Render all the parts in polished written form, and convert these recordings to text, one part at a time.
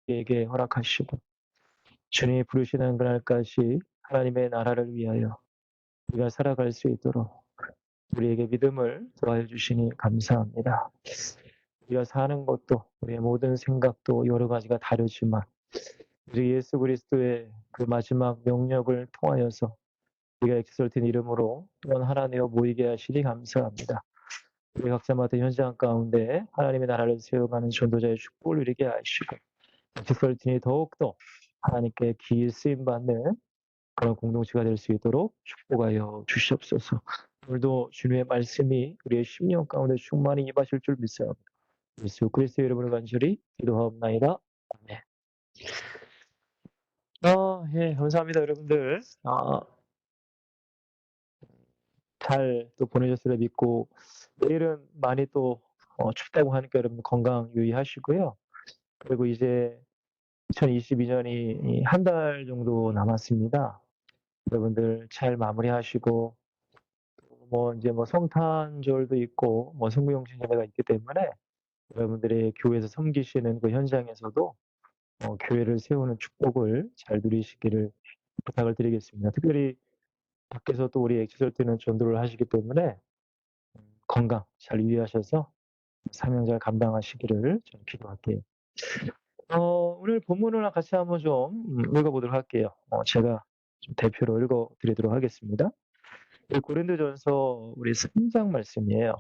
우리에게 허락하시고 주님이 부르시는 그날까지 하나님의 나라를 위하여 우리가 살아갈 수 있도록 우리에게 믿음을 더하여 주시니 감사합니다. 우리가 사는 것도 우리의 모든 생각도 여러 가지가 다르지만 우리 예수 그리스도의 그 마지막 명령을 통하여서 우리가 엑설틴 이름으로 원 하나 되어 모이게 하시니 감사합니다. 우리 각자마다 현장 가운데 하나님의 나라를 세워가는 전도자의 축복을 누리게 하시고 엑설틴이 더욱더 하나님께 기일 쓰임 받는 그런 공동체가 될 수 있도록 축복하여 주시옵소서. 오늘도 주님의 말씀이 우리의 심령 가운데 충만히 임하실 줄 믿사옵니다. 예수 그리스도의 이름으로 간절히 기도하옵나이다. 아멘. 예, 감사합니다, 여러분들. 잘 또 보내셨으리라 믿고, 내일은 많이 또 춥다고 하니까 여러분 건강 유의하시고요. 그리고 이제 2022년이 한 달 정도 남았습니다. 여러분들 잘 마무리하시고, 뭐 이제 뭐 성탄절도 있고, 뭐 성부영신제가 있기 때문에 여러분들이 교회에서 섬기시는 그 현장에서도 교회를 세우는 축복을 잘 누리시기를 부탁을 드리겠습니다. 특별히 밖에서 또 우리 엑소설 때는 전도를 하시기 때문에 건강 잘 유의하셔서 사명 잘 감당하시기를 좀 기도할게요. 오늘 본문을 같이 한번 좀 읽어보도록 할게요. 제가 좀 대표로 읽어드리도록 하겠습니다. 고린도전서 우리 3장 말씀이에요.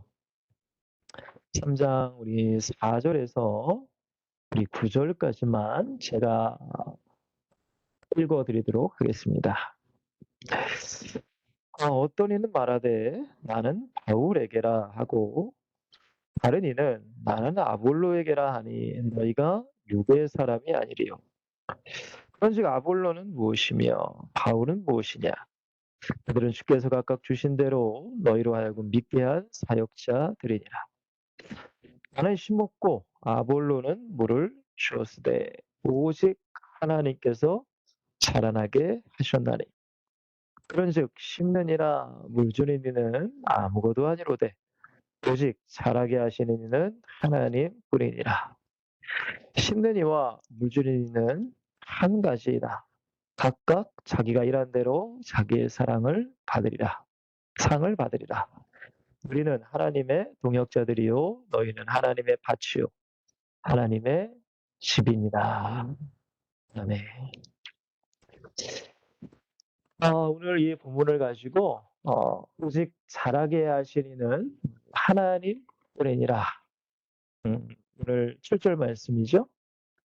3장 우리 4절에서 우리 9절까지만 제가 읽어드리도록 하겠습니다. 어떤 이는 말하되 나는 바울에게라 하고 다른 이는 나는 아볼로에게라 하니 너희가 유대의 사람이 아니리요. 그런즉 아볼로는 무엇이며 바울은 무엇이냐? 그들은 주께서 각각 주신 대로 너희로 하여금 믿게 한 사역자들이니라. 나는 심었고 아볼로는 물을 주었으되 오직 하나님께서 자라나게 하셨나니. 그런즉 심는 이라 물 주는 이는 아무것도 아니로되 오직 자라게 하시는 이는 하나님 뿐이니라. 심는 이와 물 주는 이는 한 가지이다. 각각 자기가 일한 대로 자기의 상을 받으리라. 우리는 하나님의 동역자들이요 너희는 하나님의 밭이요 하나님의 집이니라. 아멘. 오늘 이 본문을 가지고 오직 자라게 하시는 하나님 뿐이니라. 오늘 7절 말씀이죠.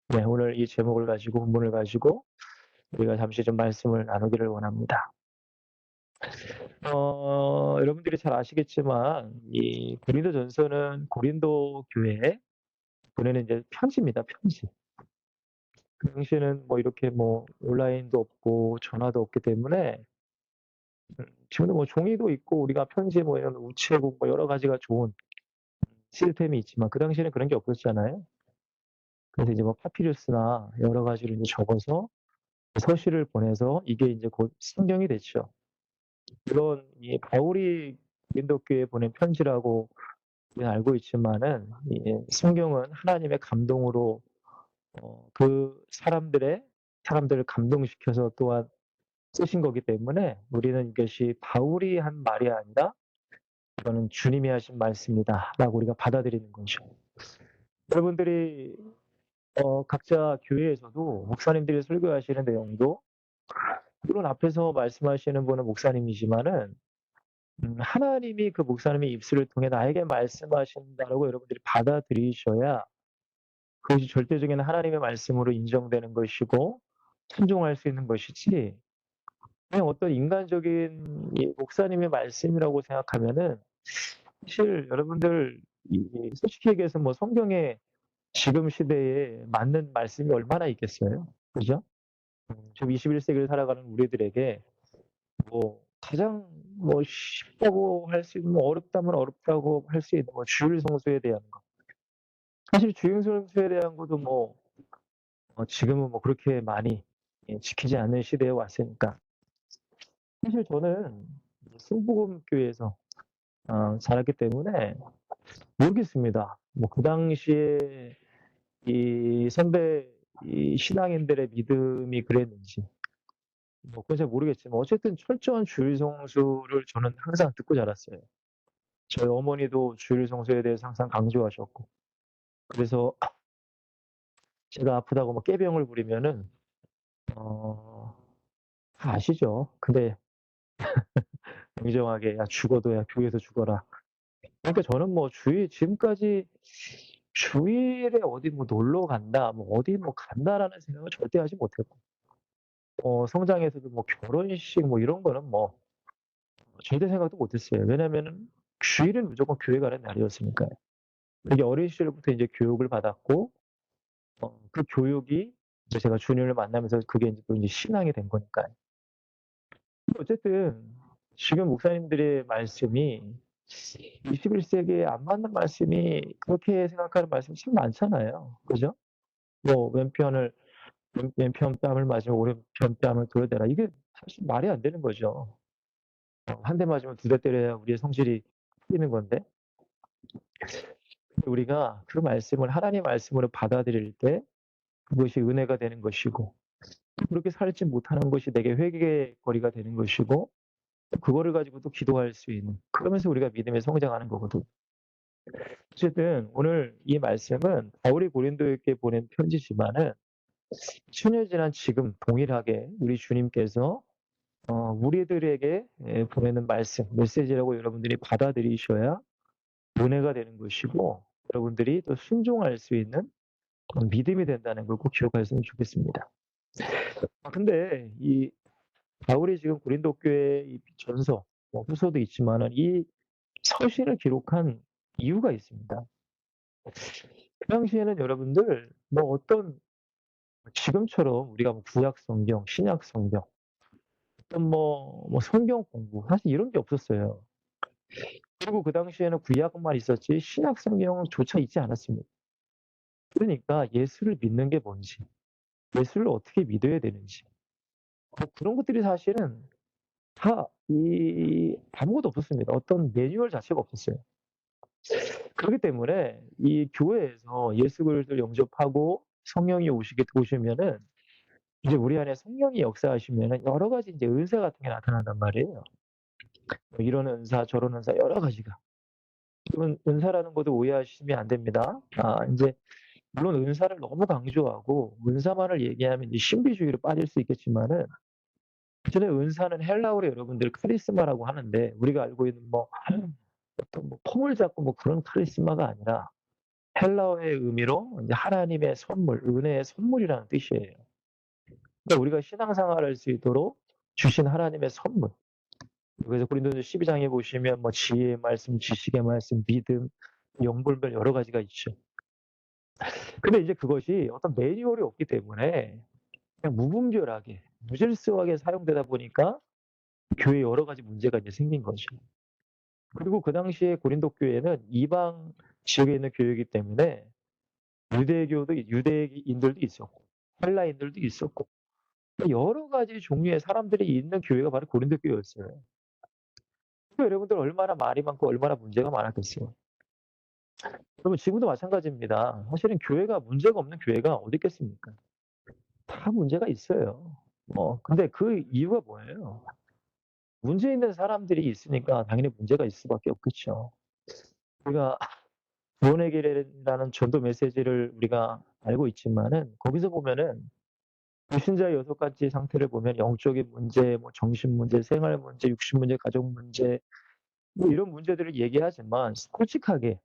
네, 오늘 이 제목을 가지고 본문을 가지고 우리가 잠시 좀 말씀을 나누기를 원합니다. 여러분들이 잘 아시겠지만 이 고린도전서는 고린도 교회에 보내는 이제 편지입니다. 편지. 그 당시에는 뭐 이렇게 뭐 온라인도 없고 전화도 없기 때문에 지금도 뭐 종이도 있고 우리가 편지 뭐 이런 우체국 뭐 여러 가지가 좋은 시스템이 있지만 그 당시에는 그런 게 없었잖아요. 그래서 이제 뭐 파피루스나 여러 가지를 이제 적어서 서신을 보내서 이게 이제 곧 성경이 됐죠. 물론 이 바울이 고린도 교회에 보낸 편지라고 우리는 알고 있지만은 이 성경은 하나님의 감동으로 그 사람들을 감동시켜서 또한 쓰신 거기 때문에 우리는 이것이 바울이 한 말이 아니라 이거는 주님이 하신 말씀이다라고 우리가 받아들이는 거죠. 여러분들이 각자 교회에서도 목사님들이 설교하시는 내용도 물론 앞에서 말씀하시는 분은 목사님이지만은 하나님이 그 목사님의 입술을 통해 나에게 말씀하신다라고 여러분들이 받아들이셔야 그것이 절대적인 하나님의 말씀으로 인정되는 것이고 순종할 수 있는 것이지 그냥 어떤 인간적인 이 목사님의 말씀이라고 생각하면은 사실 여러분들 솔직히 얘기해서 뭐 성경에 지금 시대에 맞는 말씀이 얼마나 있겠어요? 그죠? 지금 21세기를 살아가는 우리들에게 뭐 가장 뭐 쉽다고 할 수 있는 뭐 어렵다면 어렵다고 할 수 있는 뭐 주일 성수에 대한 거. 사실 주일 성수에 대한 것도 뭐 지금은 뭐 그렇게 많이 지키지 않는 시대에 왔으니까. 사실 저는 순복음 교회에서 자랐기 때문에 모르겠습니다. 뭐 그 당시에 이 선배 이 신앙인들의 믿음이 그랬는지 뭐 그건 잘 모르겠지만 어쨌든 철저한 주일 성수를 저는 항상 듣고 자랐어요. 저희 어머니도 주일 성수에 대해서 항상 강조하셨고 그래서 제가 아프다고 막 꾀병을 부리면은 어 다 아시죠. 근데 냉정하게 "야 죽어도 야 교회에서 죽어라." 그러니까 저는 뭐 주일 지금까지 주일에 어디 뭐 놀러 간다, 뭐 어디 뭐 간다라는 생각을 절대 하지 못했고 성장에서도 뭐 결혼식 뭐 이런 거는 뭐 절대 생각도 못 했어요. 왜냐면은 주일은 무조건 교회 가는 날이었으니까요. 이게 어린 시절부터 인제 교육을 받았고 그 교육이 이제 제가 주님을 만나면서 그게 인제 또 인제 신앙이 된 거니까요. 어쨌든 지금 목사님들의 말씀이 21 세기에 안 맞는 말씀이 그렇게 생각하는 말씀이 참 많잖아요. 그죠? 뭐 왼편 뺨을 맞으면 오른편 뺨을 돌려대라. 이게 사실 말이 안 되는 거죠. 한 대 맞으면 두 대 때려야 우리의 성질이 풀리는 건데 우리가 그 말씀을 하나님의 말씀으로 받아들일 때 그것이 은혜가 되는 것이고 그렇게 살지 못하는 것이 내게 회개의 거리가 되는 것이고 그거를 가지고 또 기도할 수 있는 그러면서 우리가 믿음에 성장하는 거거든요. 어쨌든 오늘 이 말씀은 바울이 고린도에게 보낸 편지지만은 2000년 지난 지금 동일하게 우리 주님께서 우리들에게 보내는 말씀, 메시지라고 여러분들이 받아들이셔야 은혜가 되는 것이고 여러분들이 또 순종할 수 있는 그런 믿음이 된다는 걸 꼭 기억하셨으면 좋겠습니다. 근데 이 바울이 지금 고린도 교회의 이 전서, 뭐 후서도 있지만은 이 서신을 기록한 이유가 있습니다. 그 당시에는 여러분들 뭐 어떤 지금처럼 우리가 뭐 구약 성경, 신약 성경, 어떤 뭐 성경 공부 사실 이런 게 없었어요. 그리고 그 당시에는 구약만 있었지 신약 성경조차 있지 않았습니다. 그러니까 예수를 믿는 게 뭔지, 예수를 어떻게 믿어야 되는지 그런 것들이 사실은 다 아무것도 없었습니다. 어떤 매뉴얼 자체가 없었어요. 그렇기 때문에 이 교회에서 예수 그리스도를 영접하고 성령이 오시면은 이제 우리 안에 성령이 역사하시면은 여러 가지 인제 은사 같은 게 나타난단 말이에요. 뭐 이런 은사 저런 은사 여러 가지가. 그러면 은사라는 것도 오해하시면 안 됩니다. 인제 물론 은사를 너무 강조하고 은사만을 얘기하면 이제 신비주의로 빠질 수 있겠지만은 사실은 은사는 헬라어로 여러분들 카리스마라고 하는데 우리가 알고 있는 뭐 어떤 뭐 폼을 잡고 뭐 그런 카리스마가 아니라 헬라어의 의미로 이제 하나님의 선물, 은혜의 선물이라는 뜻이에요. 그러니까 우리가 신앙생활을 할 수 있도록 주신 하나님의 선물. 그래서 고린도서 12장에 보시면 뭐 지혜의 말씀, 지식의 말씀, 믿음, 영불별 여러 가지가 있죠. 근데 이제 그것이 어떤 매뉴얼이 없기 때문에 그냥 무분별하게, 무질서하게 사용되다 보니까 교회에 여러 가지 문제가 이제 생긴 거죠. 그리고 그 당시에 고린도 교회는 이방 지역에 있는 교회이기 때문에 유대인들도 있었고 헬라인들도 있었고 여러 가지 종류의 사람들이 있는 교회가 바로 고린도 교회였어요. 그러니까 여러분들 얼마나 말이 많고 얼마나 문제가 많았겠어요. 여러분 지금도 마찬가지입니다. 사실은 교회가 문제가 없는 교회가 어디 있겠습니까? 다 문제가 있어요. 근데 그 이유가 뭐예요? 문제 있는 사람들이 있으니까 당연히 문제가 있을 수밖에 없겠죠. 우리가 구원의 길이라는 전도 메시지를 우리가 알고 있지만은 거기서 보면은 불신자의 6가지 상태를 보면 영적인 문제, 뭐 정신 문제, 생활 문제, 육신 문제, 가족 문제 뭐 이런 문제들을 얘기하지만 솔직하게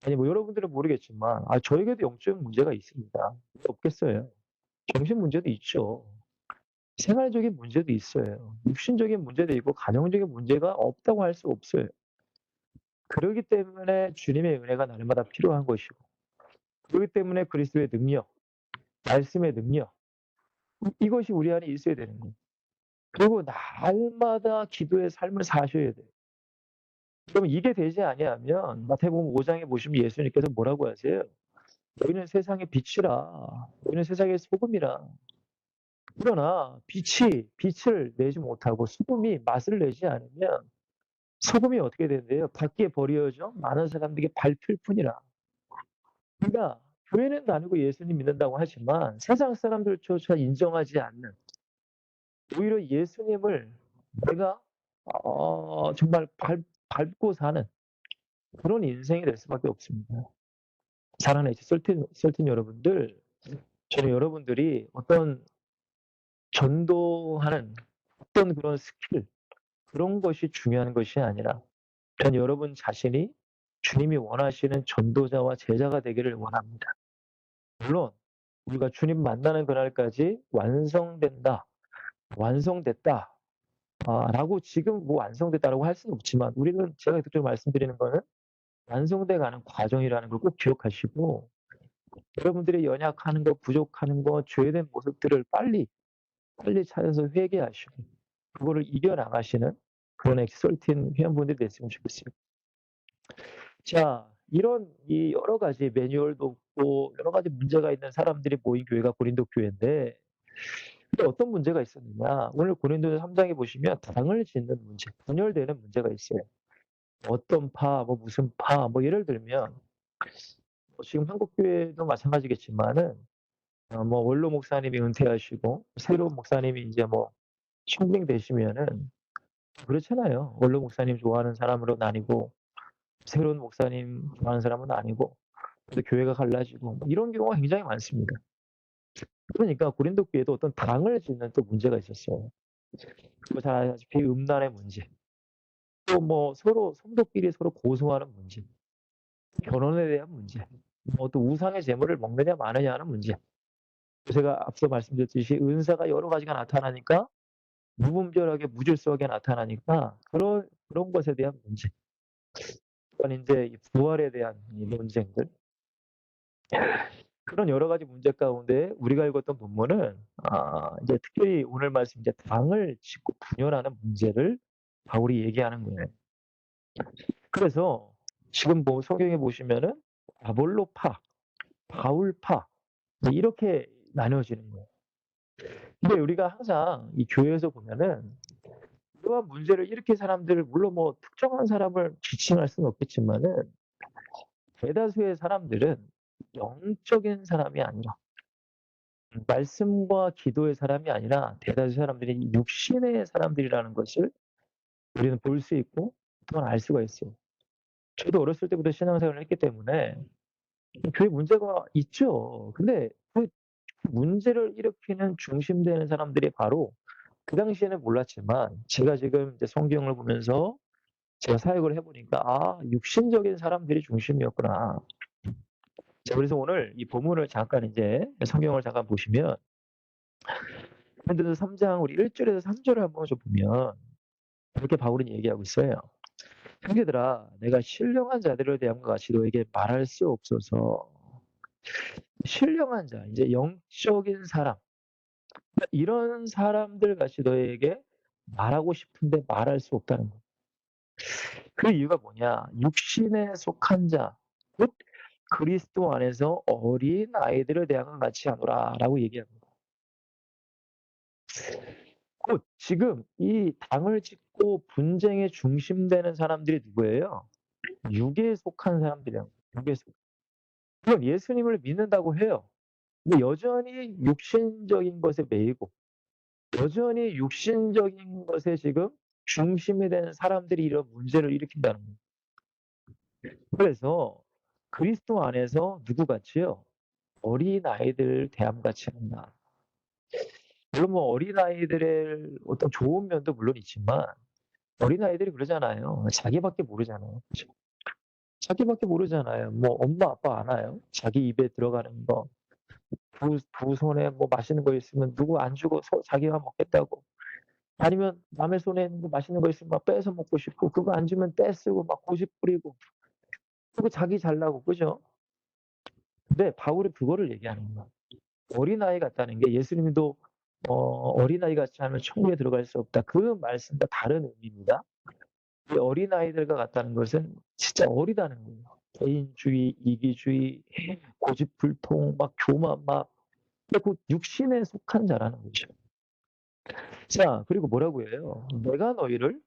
아니 뭐 여러분들은 모르겠지만 저에게도 영적인 문제가 있습니다. 왜 없겠어요. 정신 문제도 있죠. 생활적인 문제도 있어요. 육신적인 문제도 있고 가정적인 문제가 없다고 할 수 없어요. 그러기 때문에 주님의 은혜가 날마다 필요한 것이고 그렇기 때문에 그리스도의 능력, 말씀의 능력 이것이 우리 안에 있어야 되는 거예요. 그리고 날마다 기도의 삶을 사셔야 돼요. 그러면 이게 되지 아니하면 마태복음 5 장에 보시면 예수님께서 뭐라고 하세요? "너희는 세상의 빛이라. 너희는 세상의 소금이라." 그러나 빛을 내지 못하고 소금이 맛을 내지 않으면 소금이 어떻게 된대요? 밖에 버려져 많은 사람들에게 밟힐 뿐이라. 그러니까 교회는 다니고 예수님 믿는다고 하지만 세상 사람들조차 인정하지 않는 오히려 예수님을 내가 정말 밟고 사는 그런 인생이 될 수밖에 없습니다. 사랑하는 썰틴 여러분들, 저는 여러분들이 어떤 전도하는 어떤 그런 스킬, 그런 것이 중요한 것이 아니라 그냥 여러분 자신이 주님이 원하시는 전도자와 제자가 되기를 원합니다. 물론 우리가 주님 만나는 그날까지 완성된다, 완성됐다, 라고 지금 뭐 완성됐다라고 할 수는 없지만 우리는 제가 계속적으로 말씀드리는 거는 완성돼 가는 과정이라는 걸 꼭 기억하시고 여러분들이 연약하는 거, 부족하는 거, 죄된 모습들을 빨리 찾아서 회개하시고 그거를 이겨나가시는 그런 엑설틴 회원분들이 됐으면 좋겠습니다. 자, 이런 이 여러 가지 매뉴얼도 없고 여러 가지 문제가 있는 사람들이 모인 교회가 고린도 교회인데 근데 어떤 문제가 있었느냐? 오늘 고린도서 3 장에 보시면 당을 짓는 문제, 분열되는 문제가 있어요. 어떤 파, 뭐 무슨 파, 뭐 예를 들면 지금 한국 교회도 마찬가지겠지만은 뭐 원로 목사님이 은퇴하시고 새로운 목사님이 이제 뭐 청빙되시면은 그렇잖아요. 원로 목사님 좋아하는 사람으로 나뉘고 새로운 목사님 좋아하는 사람은 아니고 또 교회가 갈라지고 뭐 이런 경우가 굉장히 많습니다. 그러니까 고린도 교회도 어떤 당을 짓는 또 문제가 있었어요. 그거 잘 아시다시피 음란의 문제, 또 뭐 서로 성도끼리 서로 고소하는 문제, 결혼에 대한 문제, 뭐 또 우상의 재물을 먹느냐 마느냐 하는 문제. 제가 앞서 말씀드렸듯이 은사가 여러 가지가 나타나니까 무분별하게 무질서하게 나타나니까 그런 것에 대한 문제. 또한 인제 이 부활에 대한 이 논쟁들. 그런 여러 가지 문제 가운데 우리가 읽었던 본문은 이제 특별히 오늘 말씀 이제 당을 짓고 분열하는 문제를 바울이 얘기하는 거예요. 그래서 지금 뭐 성경에 보시면은 아볼로파, 바울파 이렇게 나뉘어지는 거예요. 근데 우리가 항상 이 교회에서 보면은 이러한 문제를 일으킨 사람들을 물론 뭐 특정한 사람을 지칭할 수는 없겠지만은 대다수의 사람들은 영적인 사람이 아니라 말씀과 기도의 사람이 아니라 대다수 사람들이 육신의 사람들이라는 것을 우리는 볼 수 있고 또한 알 수가 있어요. 저도 어렸을 때부터 신앙생활을 했기 때문에 교회 문제가 있죠. 근데 그 문제를 일으키는 중심되는 사람들이 바로 그 당시에는 몰랐지만 제가 지금 이제 성경을 보면서 제가 사역을 해 보니까 '육신적인 사람들이 중심이었구나.' 자, 그래서 오늘 이 본문을 잠깐 이제 성경을 잠깐 보시면 고린도서 3장 우리 1 절에서 3 절을 한번 좀 보면 이렇게 바울은 얘기하고 있어요. "형제들아 내가 신령한 자들에 대함과 같이 너에게 말할 수 없어서" 신령한 자 이제 영적인 사람 이런 사람들 같이 너에게 말하고 싶은데 말할 수 없다는 거예요. 그 이유가 뭐냐? 육신에 속한 자 곧 그리스도 안에서 어린아이들에 대함과 같이 하노라라고 얘기합니다. 곧 지금 이 당을 짓고 분쟁에 중심되는 사람들이 누구예요? 육에 속한 사람들이에요. 육에 속 물론 예수님을 믿는다고 해요. 근데 여전히 육신적인 것에 매이고 여전히 육신적인 것에 지금 중심이 되는 사람들이 이런 문제를 일으킨다는 거예요. 그래서 그리스도 안에서 누구같이요? 어린아이들 대함같이 한다. 물론 뭐 어린아이들의 어떤 좋은 면도 물론 있지만 어린아이들이 그러잖아요. 자기밖에 모르잖아요. 그죠? 자기밖에 모르잖아요. 뭐 엄마 아빠 알아요. 자기 입에 들어가는 거. 두 손에 뭐 맛있는 거 있으면 누구 안 주고 자기가 먹겠다고. 아니면 남의 손에 있는 거 맛있는 거 있으면 막 뺏어 먹고 싶고 그거 안 주면 떼쓰고 막 고집 부리고 그거 자기 잘나고 그죠? 근데 바울이 그거를 얘기하는 거야. 어린아이 같다는 게 예수님도 "어린아이 같이 하면 천국에 들어갈 수 없다." 그 말씀과 다른 의미입니다. 이 어린아이들과 같다는 것은 진짜 어리다는 거예요. 개인주의, 이기주의, 고집불통, 막 교만 막 그 육신에 속한 자라는 거죠. 자, 그리고 뭐라고 해요? "내가 너희를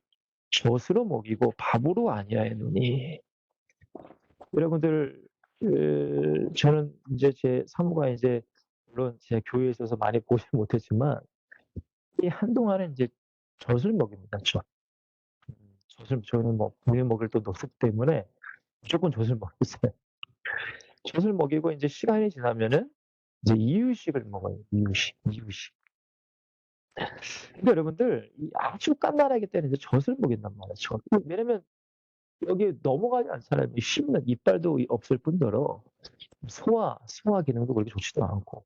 젖으로 먹이고 밥으로 아니하였노니." 여러분들 저는 인제 제 사모가 인제 물론 제 교회에 있어서 많이 보지 못했지만 이 한동안은 인제 젖을 먹입니다, 젖. 젖을 저는 뭐 분유 먹일 돈도 없었기 때문에 무조건 젖을 먹였어요. 젖을 먹이고 인제 시간이 지나면은 이제 이유식을 먹어요, 이유식, 이유식. 근데 여러분들 이 아주 갓난아기 때는 이제 젖을 먹인단 말이에요, 젖. 왜냐면 여기에 넘어가지 않잖아요. 이 씹는 이빨도 없을 뿐더러 소화 기능도 그렇게 좋지도 않고.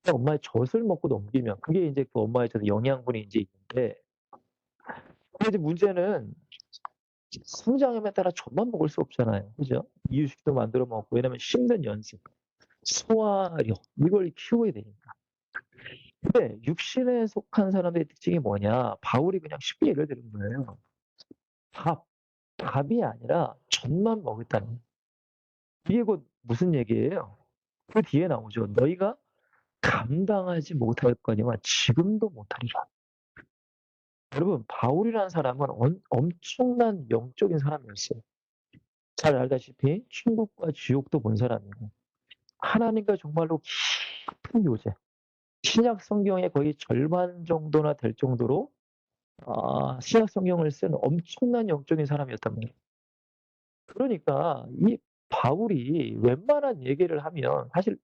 그냥 엄마의 젖을 먹고 넘기면 그게 인제 그 엄마의 젖 영양분이 인제 있는데 근데 이제 문제는 성장함에 따라 젖만 먹을 수 없잖아요. 그죠? 이유식도 만들어 먹고 왜냐면 씹는 연습, 소화력 이걸 키워야 되니까. 근데 육신에 속한 사람들의 특징이 뭐냐? 바울이 그냥 쉽게 예를 드는 거예요. 밥, 밥이 아니라 젖만 먹였다는 거예요. 이게 곧 무슨 얘기예요? 그 뒤에 나오죠. "너희가 감당하지 못할 거니와 지금도 못하리라." 여러분 바울이라는 사람은 엄청난 영적인 사람이었어요. 잘 알다시피 천국과 지옥도 본 사람이고 하나님과 정말로 깊은 교제, 신약 성경의 거의 절반 정도나 될 정도로 신약 성경을 쓴 엄청난 영적인 사람이었단 말이에요. 그러니까 이 바울이 웬만한 얘기를 하면 사실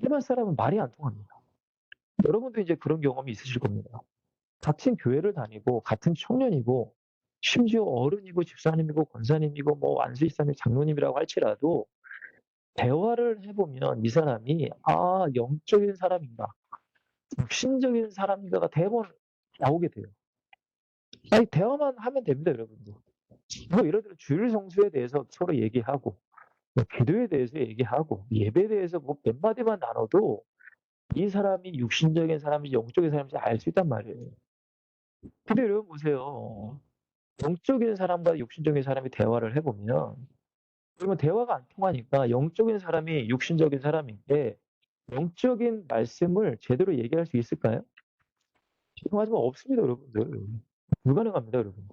일반 사람은 말이 안 통합니다. 여러분도 이제 그런 경험이 있으실 겁니다. 같은 교회를 다니고 같은 청년이고 심지어 어른이고 집사님이고 권사님이고 뭐 안수집사님 장로님이라고 할지라도 대화를 해 보면 이 사람이 영적인 사람인가 육신적인 사람인가가 대부분 나오게 돼요. 아니 대화만 하면 됩니다 여러분들. 뭐 예를 들어 주일 성수에 대해서 서로 얘기하고 뭐 기도에 대해서 얘기하고 예배에 대해서 뭐 몇 마디만 나눠도 이 사람이 육신적인 사람인지 영적인 사람인지 알 수 있단 말이에요. 근데 여러분 보세요. 영적인 사람과 육신적인 사람이 대화를 해 보면 그러면 대화가 안 통하니까 영적인 사람이 육신적인 사람인데 영적인 말씀을 제대로 얘기할 수 있을까요? 죄송하지만 없습니다 여러분들. 불가능합니다 여러분.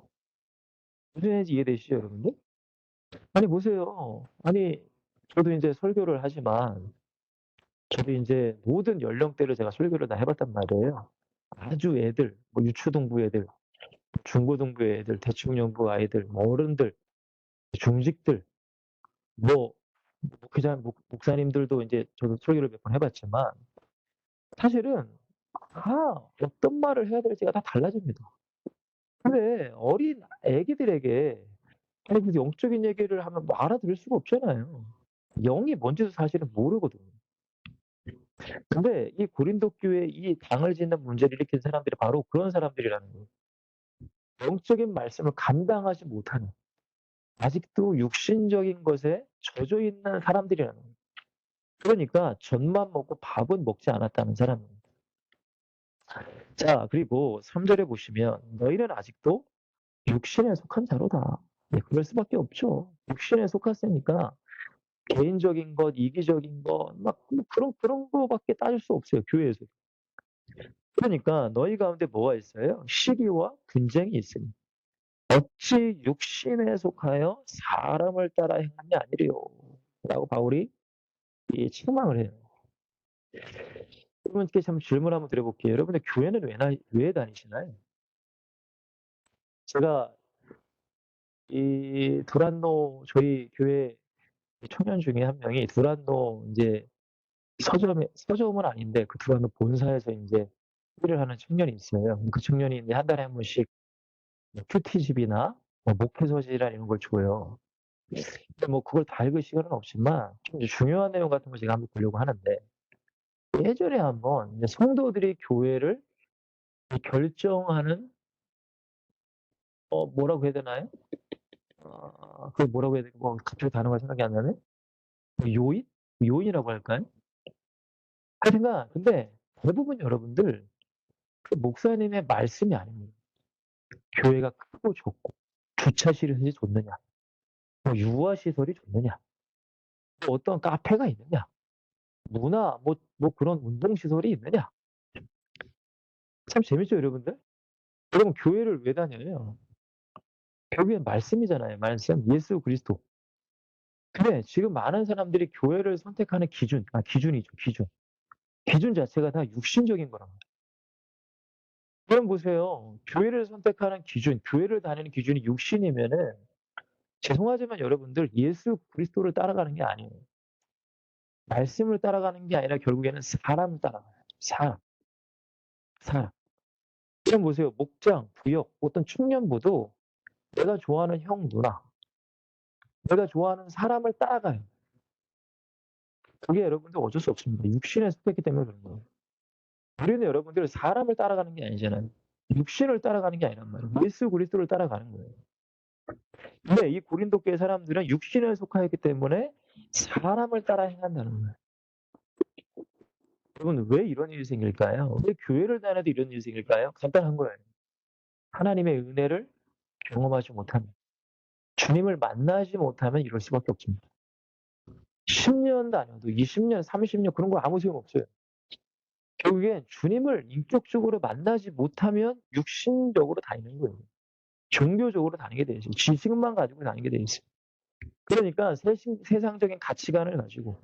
무슨 얘기인지 이해되시죠 여러분들? 아니 보세요. 아니 저도 인제 설교를 하지만 저도 인제 모든 연령대를 제가 설교를 다 해 봤단 말이에요. 아주 애들, 뭐 유초등부 애들, 중고등부 애들, 대충령부 아이들, 뭐 어른들, 중직들, 뭐 목사님들도 인제 저도 설교를 몇 번 해 봤지만 사실은 다 어떤 말을 해야 될지가 다 달라집니다. 근데 어린 애기들에게 아니 그 영적인 얘기를 하면 뭐 알아들을 수가 없잖아요. 영이 뭔지도 사실은 모르거든요. 근데 이 고린도 교회 이 당을 짓는 문제를 일으킨 사람들이 바로 그런 사람들이라는 거예요. 영적인 말씀을 감당하지 못하는 아직도 육신적인 것에 젖어 있는 사람들이라는 거예요. 그러니까 젖만 먹고 밥은 먹지 않았다는 사람입니다. 자 그리고 3 절에 보시면 "너희는 아직도 육신에 속한 자로다." 네 그럴 수밖에 없죠. 육신에 속았으니까 개인적인 것, 이기적인 것 막 뭐 그런 거밖에 따질 수 없어요, 교회에서. 그러니까 "너희 가운데 뭐가 있어요? 시기와 분쟁이 있으니 어찌 육신에 속하여 사람을 따라 행함이 아니리요." 라고 바울이 책망을 해요. 여러분께 참 질문 한번 드려 볼게요. 여러분들 교회는 왜 다니시나요? 제가 이 두란노 저희 교회 청년 중에 한 명이 두란노 인제 서점은 아닌데 그 두란노 본사에서 인제 일을 하는 청년이 있어요. 그 청년이 인제 한 달에 한 번씩 뭐 큐티집이나 뭐 목회서적이나 이런 걸 줘요. 근데 뭐 그걸 다 읽을 시간은 없지만 좀 이제 중요한 내용 같은 거 제가 한번 보려고 하는데 예전에 한번 이제 성도들이 교회를 이 결정하는 뭐라고 해야 되나요? 그걸 뭐라고 해야 되뭐 갑자기 단어가 생각이 안 나네. 요인? 요인이라고 할까요? 하여튼간 근데 대부분 여러분들 그 목사님의 말씀이 아닙니다. 교회가 크고 좁고 주차 시설이 좋느냐, 뭐 유아 시설이 좋느냐, 뭐 어떤 카페가 있느냐, 뭐 그런 운동 시설이 있느냐. 참 재밌죠 여러분들? 여러분 교회를 왜 다녀요? 결국엔 말씀이잖아요, 말씀. 예수 그리스도. 근데 지금 많은 사람들이 교회를 선택하는 기준이죠, 기준. 기준 자체가 다 육신적인 거란 말이에요. 그럼 보세요. 교회를 선택하는 기준, 교회를 다니는 기준이 육신이면은 죄송하지만 여러분들 예수 그리스도를 따라가는 게 아니에요. 말씀을 따라가는 게 아니라 결국에는 사람을 따라가요. 사람, 사람. 그럼 보세요. 목장, 부역, 어떤 청년부도 내가 좋아하는 형, 누나, 내가 좋아하는 사람을 따라가요. 그게 여러분들 어쩔 수 없습니다. 육신에 속했기 때문에 그런 거예요. 우리는 여러분들 사람을 따라가는 게 아니잖아요. 육신을 따라가는 게 아니란 말이에요. 예수 그리스도를 따라가는 거예요. 근데 이 고린도 교회 사람들은 육신에 속하였기 때문에 사람을 따라 행한다는 거예요. 여러분 왜 이런 일이 생길까요? 왜 교회를 다녀도 이런 일이 생길까요? 간단한 거예요. 하나님의 은혜를 경험하지 못하면, 주님을 만나지 못하면 이럴 수밖에 없습니다. 10년 다녀도 20년, 30년 그런 거 아무 소용없어요. 결국엔 주님을 인격적으로 만나지 못하면 육신적으로 다니는 거예요. 종교적으로 다니게 돼 있어요. 지식만 가지고 다니게 돼 있어요. 그러니까 세상적인 가치관을 가지고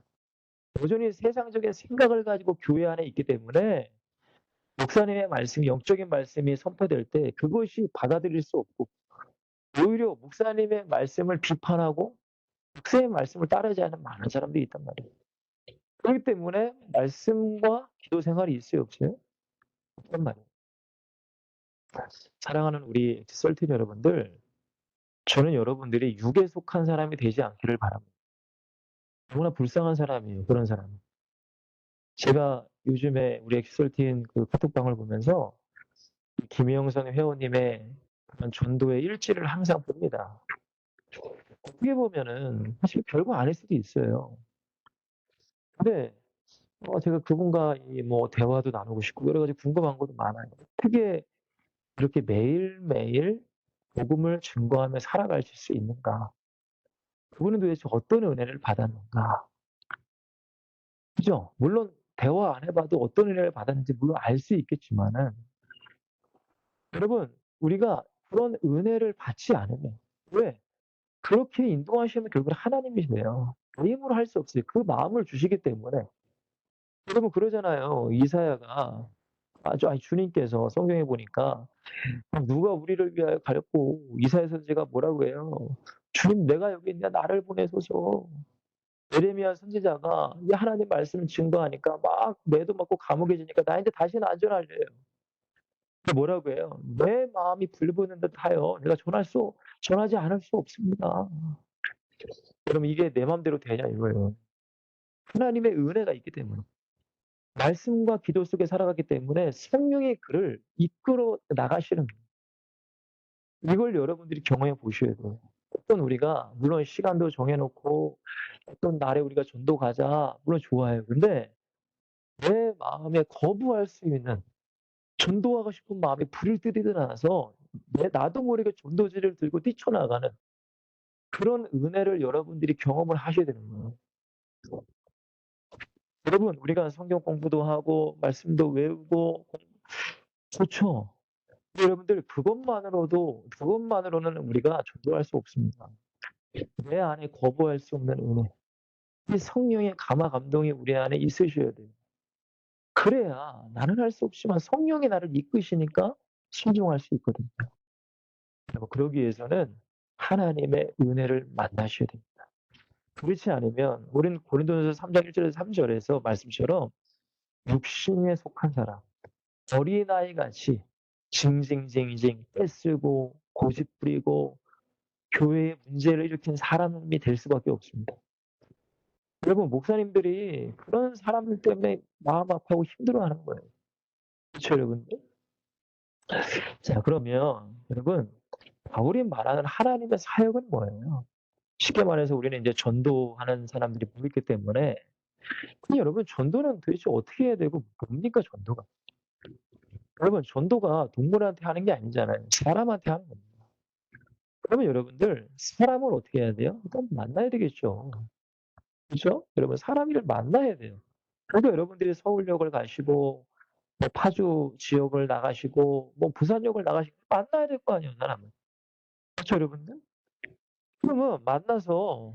여전히 세상적인 생각을 가지고 교회 안에 있기 때문에 목사님의 말씀이 영적인 말씀이 선포될 때 그것이 받아들일 수 없고 오히려 목사님의 말씀을 비판하고 목사님의 말씀을 따르지 않는 많은 사람들이 있단 말이에요. 그렇기 때문에 말씀과 기도 생활이 있어요, 없어요? 없단 말이에요. 사랑하는 우리 썰틴 여러분들, 저는 여러분들이 육에 속한 사람이 되지 않기를 바랍니다. 너무나 불쌍한 사람이에요, 그런 사람은. 제가 요즘에 우리 엑설틴 그 카톡방을 보면서 김영선 회원님의 그런 전도의 일지를 항상 봅니다. 어떻게 보면은 사실 별거 아닐 수도 있어요. 근데 제가 그분과 이 뭐 대화도 나누고 싶고 여러 가지 궁금한 것도 많아요. 어떻게 이렇게 매일매일 복음을 증거하며 살아가실 수 있는가? 그분은 도대체 어떤 은혜를 받았는가? 그죠? 물론 대화 안 해봐도 어떤 은혜를 받았는지 물론 알 수 있겠지만은 여러분 우리가 그런 은혜를 받지 않으면 왜? 그렇게 인도하시면 결국은 하나님이세요. 내 힘으로 할 수 없어요. 그 마음을 주시기 때문에. 여러분 그러잖아요. 이사야가 주님께서 성경에 보니까 누가 우리를 위하여 가렵고 이사야 선지자가 뭐라고 해요? "주님 내가 여기 있는데 나를 보내소서." 예레미야 선지자가 이 하나님 말씀을 증거하니까 막 매도 맞고 감옥에 지니까 "나 인제 다시는 안전할래요." 근데 뭐라고 해요? "내 마음이 불붙는 듯하여 내가 전하지 않을 수 없습니다." 여러분 이게 내 맘대로 되냐 이거예요. 하나님의 은혜가 있기 때문에. 말씀과 기도 속에 살아가기 때문에 성령이 그를 이끌어 나가시는 이걸 여러분들이 경험해 보셔야 돼요. 어떤 우리가 물론 시간도 정해 놓고 어떤 날에 우리가 전도 가자 물론 좋아요. 근데 내 마음에 거부할 수 있는 전도하고 싶은 마음이 불을 뜨듯 나서 나도 모르게 전도지를 들고 뛰쳐나가는 그런 은혜를 여러분들이 경험을 하셔야 되는 거예요. 여러분 우리가 성경 공부도 하고 말씀도 외우고 좋죠. 근데 여러분들 그것만으로는 우리가 전도할 수 없습니다. 내 안에 거부할 수 없는 은혜. 이 성령의 감화 감동이 우리 안에 있으셔야 돼요. 그래야 나는 할 수 없지만 성령이 나를 이끄시니까 순종할 수 있거든요. 여러분 그러기 위해서는 하나님의 은혜를 만나셔야 됩니다. 그렇지 않으면 우리는 고린도전서 3장 1 절에서 3 절에서 말씀처럼 육신에 속한 사람, 어린아이같이 징징징징 떼쓰고 고집 부리고 교회에 문제를 일으킨 사람이 될 수밖에 없습니다. 여러분 목사님들이 그런 사람들 때문에 마음 아파하고 힘들어하는 거예요. 그렇죠 여러분들? 자 그러면 여러분 바울이 말하는 하나님의 사역은 뭐예요? 쉽게 말해서 우리는 이제 전도하는 사람들이 모이기 때문에 근데 여러분 전도는 도대체 어떻게 해야 되고 뭡니까 전도가? 여러분 전도가 동물한테 하는 게 아니잖아요. 사람한테 하는 겁니다. 그러면 여러분들 사람을 어떻게 해야 돼요? 일단 만나야 되겠죠. 그죠? 여러분 사람을 만나야 돼요. 그러니까 여러분들이 서울역을 가시고 뭐 파주 지역을 나가시고 뭐 부산역을 나가시고 만나야 될 거 아니에요, 사람을. 그렇죠, 여러분들? 그러면 만나서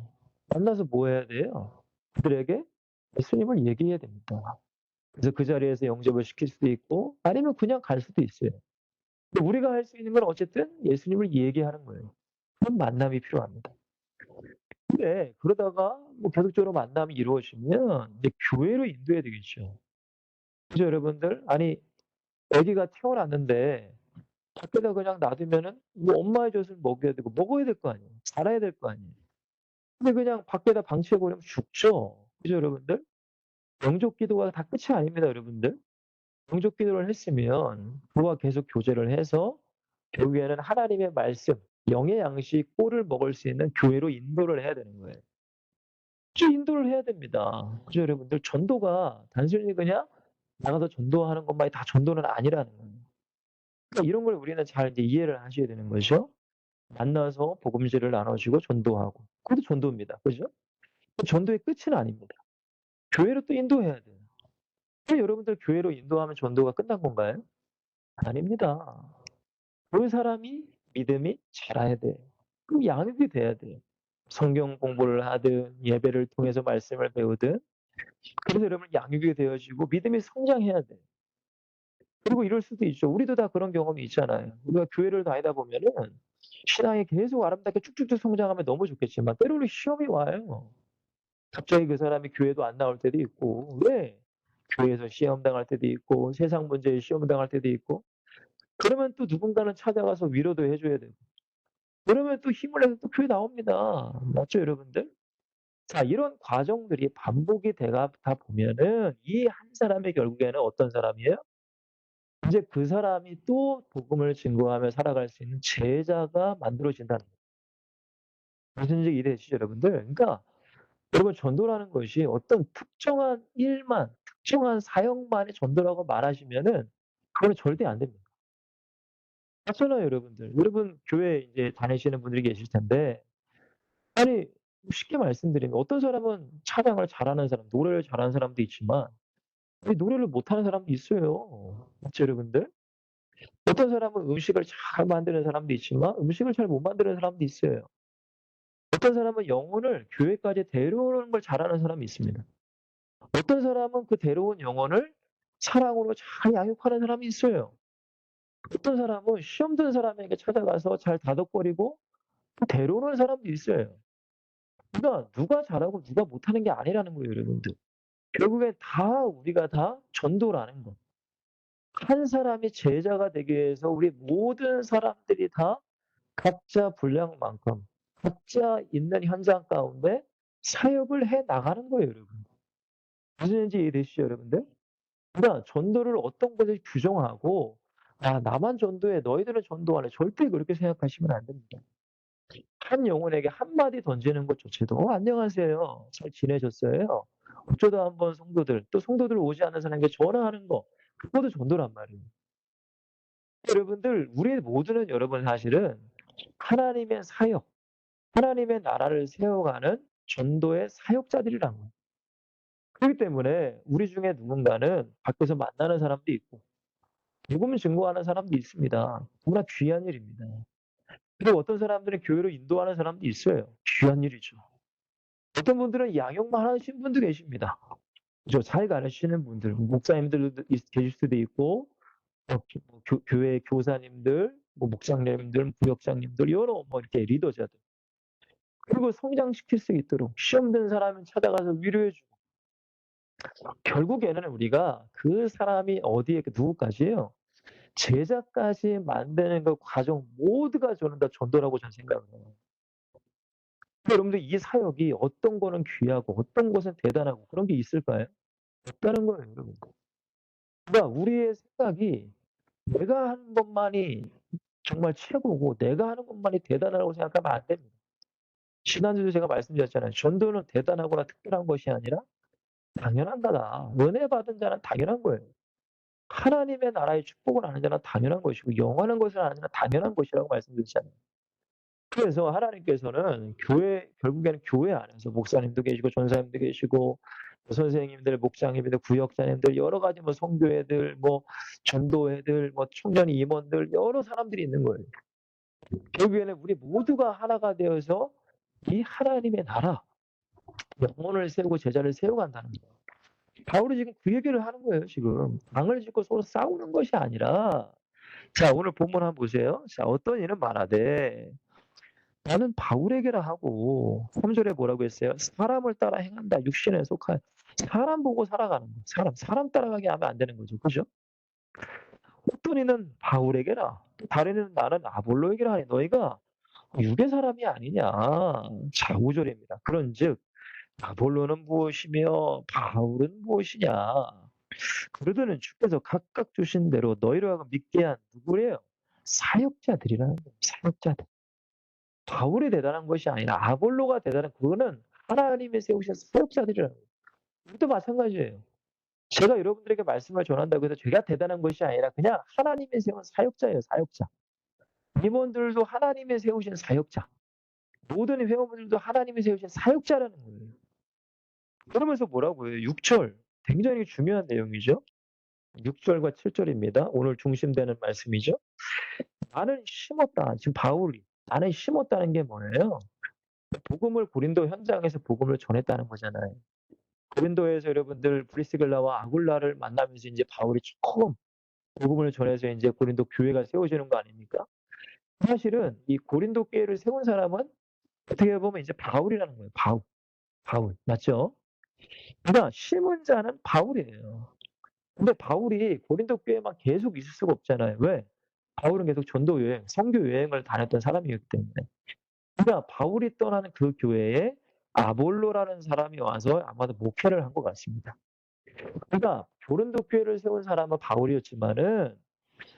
만나서 뭐 해야 돼요? 그들에게 예수님을 얘기해야 됩니다. 그래서 그 자리에서 영접을 시킬 수도 있고 아니면 그냥 갈 수도 있어요. 근데 우리가 할 수 있는 건 어쨌든 예수님을 얘기하는 거예요. 그런 만남이 필요합니다. 근데 그러다가 뭐 계속적으로 만남이 이루어지면 이제 교회로 인도해야 되겠죠. 그죠 여러분들? 아니 아기가 태어났는데 밖에다 그냥 놔두면은 뭐 엄마의 젖을 먹여야 되고 먹어야 될 거 아니에요. 자라야 될 거 아니에요. 근데 그냥 밖에다 방치해 버리면 죽죠. 그죠 여러분들? 영접 기도가 다 끝이 아닙니다 여러분들. 영접 기도를 했으면 그와 계속 교제를 해서 결국에는 하나님의 말씀, 영의 양식 꼴을 먹을 수 있는 교회로 인도를 해야 되는 거예요. 쭉 인도를 해야 됩니다. 그죠 여러분들? 전도가 단순히 그냥 나가서 전도하는 것만이 다 전도는 아니라는 거예요. 그러니까 이런 걸 우리는 잘 이제 이해를 하셔야 되는 거죠. 만나서 복음지를 나눠주고 전도하고. 그것도 전도입니다. 그죠? 전도의 끝은 아닙니다. 교회로 또 인도해야 돼요. 왜 여러분들 교회로 인도하면 전도가 끝난 건가요? 아닙니다. 그 사람이 믿음이 자라야 돼요. 그럼 양육이 돼야 돼요. 성경 공부를 하든 예배를 통해서 말씀을 배우든 그래서 여러분 양육이 되어지고 믿음이 성장해야 돼요. 그리고 이럴 수도 있죠. 우리도 다 그런 경험이 있잖아요. 우리가 교회를 다니다 보면은 신앙이 계속 아름답게 쭉쭉쭉 성장하면 너무 좋겠지만 때로는 시험이 와요. 갑자기 그 사람이 교회도 안 나올 때도 있고 왜? 교회에서 시험 당할 때도 있고 세상 문제에 시험 당할 때도 있고 그러면 또 누군가는 찾아가서 위로도 해 줘야 되고 그러면 또 힘을 내서 또 교회 나옵니다. 맞죠 여러분들? 자 이런 과정들이 반복이 돼가다 보면은 이 한 사람이 결국에는 어떤 사람이에요? 이제 그 사람이 또 복음을 증거하며 살아갈 수 있는 제자가 만들어진다는 거예요. 무슨 얘기인지 이해되시죠 여러분들? 그러니까 여러분 전도라는 것이 어떤 특정한 일만 특정한 사역만의 전도라고 말하시면은 그거는 절대 안 됩니다. 맞잖아요 여러분들. 여러분 교회 이제 다니시는 분들이 계실 텐데 아니 쉽게 말씀드리면 어떤 사람은 찬양을 잘하는 사람, 노래를 잘하는 사람도 있지만 이 노래를 못하는 사람도 있어요. 맞죠 여러분들? 어떤 사람은 음식을 잘 만드는 사람도 있지만 음식을 잘 못 만드는 사람도 있어요. 어떤 사람은 영혼을 교회까지 데려오는 걸 잘하는 사람이 있습니다. 어떤 사람은 그 데려온 영혼을 사랑으로 잘 양육하는 사람이 있어요. 어떤 사람은 시험 든 사람에게 찾아가서 잘 다독거리고 데려오는 사람도 있어요. 그러니까 누가 잘하고 누가 못하는 게 아니라는 거예요, 여러분들. 결국엔 다 우리가 다 전도라는 거. 한 사람이 제자가 되기 위해서 우리 모든 사람들이 다 각자 분량만큼 각자 있는 현장 가운데 사역을 해 나가는 거예요, 여러분. 무슨 말인지 이해되시죠, 여러분들? 그러니까 전도를 어떤 것에 규정하고 '아 나만 전도해. 너희들은 전도 안 해.' 절대 그렇게 생각하시면 안 됩니다. 한 영혼에게 한 마디 던지는 것조차도 안녕하세요. 잘 지내셨어요?" 어쩌다 한 번 성도들 또 성도들 오지 않는 사람에게 전화하는 거 그것도 전도란 말이에요. 여러분들 우리 모두는 여러분 사실은 하나님의 사역, 하나님의 나라를 세워가는 전도의 사역자들이라는 거예요. 그렇기 때문에 우리 중에 누군가는 밖에서 만나는 사람도 있고 복음을 증거하는 사람도 있습니다. 너무나 귀한 일입니다. 그리고 어떤 사람들은 교회로 인도하는 사람도 있어요. 귀한 일이죠. 어떤 분들은 양육만 하시는 분도 계십니다. 그죠? 잘 가르치시는 분들, 목사님들도 계실 수도 있고, 교회 교사님들, 뭐 목장님들, 부역장님들, 여러 뭐 이렇게 리더자들. 그리고 성장시킬 수 있도록 시험 든 사람을 찾아가서 위로해 주고, 결국에는 우리가 그 사람이 어디에, 누구까지예요? 제자까지 만드는 그 과정 모두가 저는 다 전도라고 저는 생각을 해요. 여러분들 이 사역이 어떤 거는 귀하고 어떤 것은 대단하고 그런 게 있을까요? 없다는 거예요, 여러분. 그러니까 우리의 생각이 내가 하는 것만이 정말 최고고 내가 하는 것만이 대단하다고 생각하면 안 됩니다. 지난주에도 제가 말씀드렸잖아요. 전도는 대단하거나 특별한 것이 아니라 당연한 거다. 은혜 받은 자는 당연한 거예요. 하나님의 나라의 축복을 아는 자는 당연한 것이고 영원한 것을 아는 자는 당연한 것이라고 말씀드렸잖아요. 그래서 하나님께서는 교회 결국에는 교회 안에서 목사님도 계시고 전사님도 계시고 선생님들, 목장님들, 구역자님들 여러 가지 뭐 선교회들 뭐 전도회들 뭐 청년 임원들 여러 사람들이 있는 거예요. 결국에는 우리 모두가 하나가 되어서 이 하나님의 나라 영혼을 세우고 제자를 세워간다는 거예요. 바울이 지금 그 얘기를 하는 거예요, 지금. 방을 짓고 서로 싸우는 것이 아니라, 자, 오늘 본문 한번 보세요. 자, 어떤 이는 말하되, 나는 바울에게라 하고, 3절에 뭐라고 했어요? 사람을 따라 행한다. 육신에 속한. 사람 보고 살아가는 거예요. 사람 따라가게 하면 안 되는 거죠. 그죠? 어떤 이는 바울에게라. 다른 이는 나는 아볼로에게라 하니 너희가 육의 사람이 아니냐. 자, 5절입니다. 그런즉 아볼로는 무엇이며 바울은 무엇이냐. 그러더는 주께서 각각 주신 대로 너희로 하여금 믿게 한 누구래요? 사역자들이라는 거예요. 사역자들. 바울이 대단한 것이 아니라 아볼로가 대단한, 그거는 하나님이 세우신 사역자들이라는 거예요. 우리도 마찬가지예요. 제가 여러분들에게 말씀을 전한다고 해서 제가 대단한 것이 아니라 그냥 하나님이 세운 사역자예요. 사역자. 임원들도 하나님이 세우신 사역자. 모든 회원분들도 하나님이 세우신 사역자라는 거예요. 그러면서 뭐라고 해요? 6절. 굉장히 중요한 내용이죠. 6절과 7절입니다. 오늘 중심되는 말씀이죠. 나는 심었다. 지금 바울이 나는 심었다는 게 뭐예요? 복음을 고린도 현장에서 복음을 전했다는 거잖아요. 고린도에서 여러분들 브리스길라와 아굴라를 만나면서 이제 바울이 처음 복음을 전해서 이제 고린도 교회가 세워지는 거 아닙니까? 사실은 이 고린도 교회를 세운 사람은 어떻게 보면 이제 바울이라는 거예요. 바울. 맞죠? 그러니까 심은 자는 바울이에요. 근데 바울이 고린도 교회만 계속 있을 수가 없잖아요. 왜? 바울은 계속 전도 여행, 선교 여행을 다녔던 사람이기 때문에. 그러니까 바울이 떠나는 그 교회에 아볼로라는 사람이 와서 아마도 목회를 한 것 같습니다. 그러니까 고린도 교회를 세운 사람은 바울이었지만은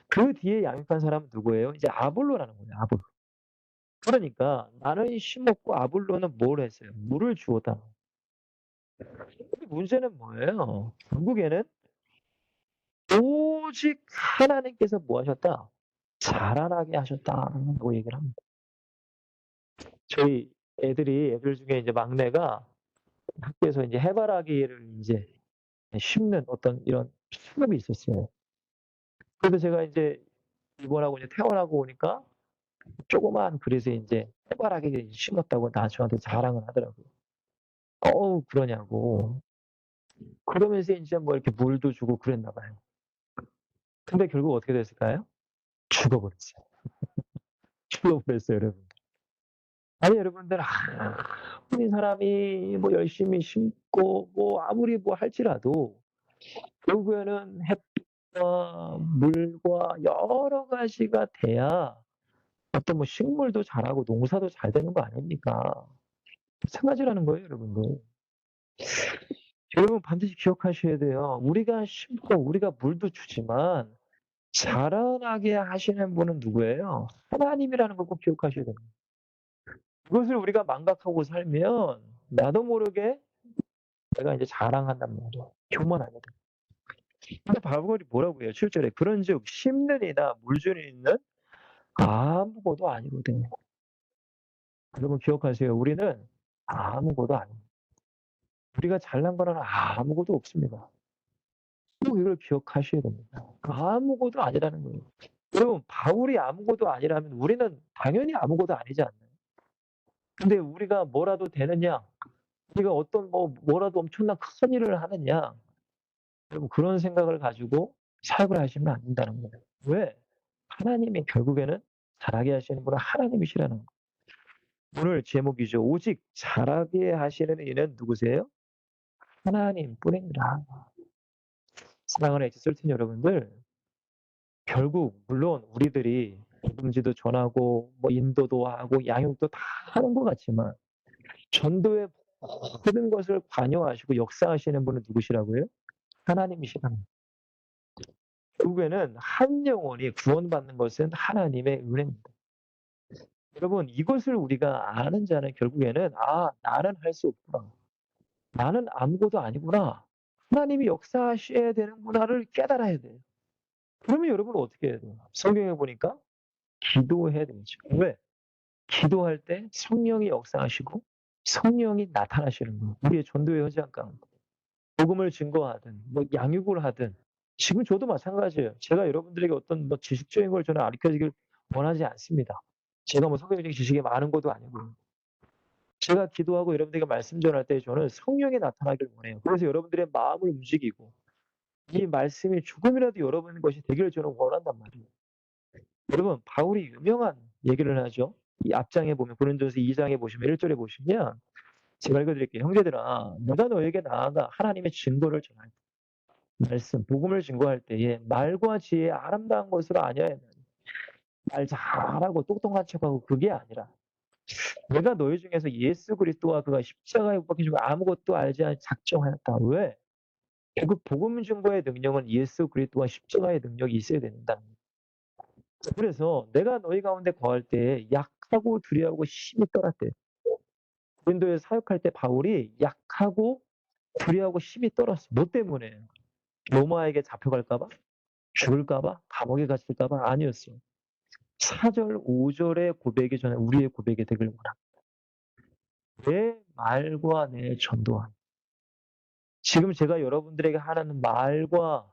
그 뒤에 양육한 사람은 누구예요? 이제 아볼로라는 거예요. 아볼로. 그러니까 나는 심었고 아볼로는 뭘 했어요? 물을 주었다. 근데 문제는 뭐예요? 결국에는 오직 하나님께서 뭐 하셨다? 자라나게 하셨다고 얘기를 합니다. 저희 애들 중에 이제 막내가 학교에서 이제 해바라기를 이제 심는 어떤 이런 수업이 있었어요. 그래서 제가 이제 입원하고 이제 퇴원하고 오니까 조그만 그릇에 이제 해바라기를 심었다고 저한테 자랑을 하더라고요. 어우, 그러냐고. 그러면서 이제 뭐 이렇게 물도 주고 그랬나 봐요. 근데 결국 어떻게 됐을까요? 죽어버렸어요. 죽어버렸어요, 여러분. 아니, 여러분들, 아무리 사람이 뭐 열심히 심고 뭐 아무리 뭐 할지라도 결국에는 햇빛과 물과 여러 가지가 돼야 어떤 뭐 식물도 자라고 농사도 잘 되는 거 아닙니까? 마찬가지라는 거예요, 여러분들. 여러분 반드시 기억하셔야 돼요. 우리가 심고 우리가 물도 주지만 자라나게 하시는 분은 누구예요? 하나님이라는 걸 꼭 기억하셔야 됩니다. 그것을 우리가 망각하고 살면 나도 모르게 내가 이제 자랑한단 말이에요. 교만하게 돼. 근데 바울이 뭐라고 해요? 7절에 그런즉 심는 이나 물 주는 이는 아무것도 아니거든요. 여러분 기억하세요. 우리는 아무것도 아닙니다. 우리가 잘난 거는 아무것도 없습니다. 꼭 이걸 기억하셔야 됩니다. 아무것도 아니라는 거예요. 여러분 바울이 아무것도 아니라면 우리는 당연히 아무것도 아니지 않나요? 근데 우리가 뭐라도 되느냐? 우리가 어떤 뭐라도 엄청난 큰 일을 하느냐? 여러분 그런 생각을 가지고 사역을 하시면 안 된다는 거예요. 왜? 하나님이 결국에는 잘하게 하시는 분은 하나님이시라는 거예요. 오늘 제목이죠. 오직 잘하게 하시는 이는 누구세요? 하나님뿐입니다. 사랑하는 엑소설틴 여러분들, 결국 물론 우리들이 복음지도 전하고 뭐 인도도 하고 양육도 다 하는 것 같지만 전도의 모든 것을 관여하시고 역사하시는 분은 누구시라고요? 하나님이시라는 거예요. 결국에는 한 영혼이 구원받는 것은 하나님의 은혜입니다. 여러분 이것을 우리가 아는 자는 결국에는 나는 할 수 없구나. 나는 아무것도 아니구나. 하나님이 역사하셔야 되는구나를 깨달아야 돼요. 그러면 여러분은 어떻게 해야 돼요? 성경에 보니까 기도해야 되죠. 왜? 기도할 때 성령이 역사하시고 성령이 나타나시는 거예요. 우리의 전도의 현장 가운데. 복음을 증거하든 뭐 양육을 하든 지금 저도 마찬가지예요. 제가 여러분들에게 어떤 뭐 지식적인 걸 저는 가르쳐 주길 원하지 않습니다. 제가 뭐 성경적 지식이 많은 것도 아니고요. 제가 기도하고 여러분들에게 말씀 전할 때 저는 성령이 나타나길 원해요. 그래서 여러분들의 마음을 움직이고 이 말씀이 조금이라도 여러분 것이 되기를 저는 원한단 말이에요. 여러분 바울이 유명한 얘기를 하죠. 이 앞장에 보면 고린도전서 2 장에 보시면 1 절에 보시면 제가 읽어 드릴게요. "형제들아 내가 너에게 나아가 하나님의 증거를 전할 말씀 복음을 증거할 때에 말과 지혜의 아름다운 것으로 아니하였나니" 말 잘하고 똑똑한 척하고 그게 아니라 "내가 너희 중에서 예수 그리스도와 그가 십자가에 못 박혀 죽은 아무것도 알지 않은 작정하였다." 왜? 결국 복음 증거의 능력은 예수 그리스도와 십자가의 능력이 있어야 된다는 거예요. 그래서 "내가 너희 가운데 거할 때에 약하고 두려워하고 심히 떨었대." 고린도에 사역할 때 바울이 약하고 두려워하고 심히 떨었어. 뭐 때문에? 로마에게 잡혀갈까 봐? 죽을까 봐? 감옥에 갇힐까 봐? 아니었어요. 4 절, 5 절의 고백이 저는 우리의 고백이 되길 원합니다. 내 말과 내 전도함. 지금 제가 여러분들에게 하는 말과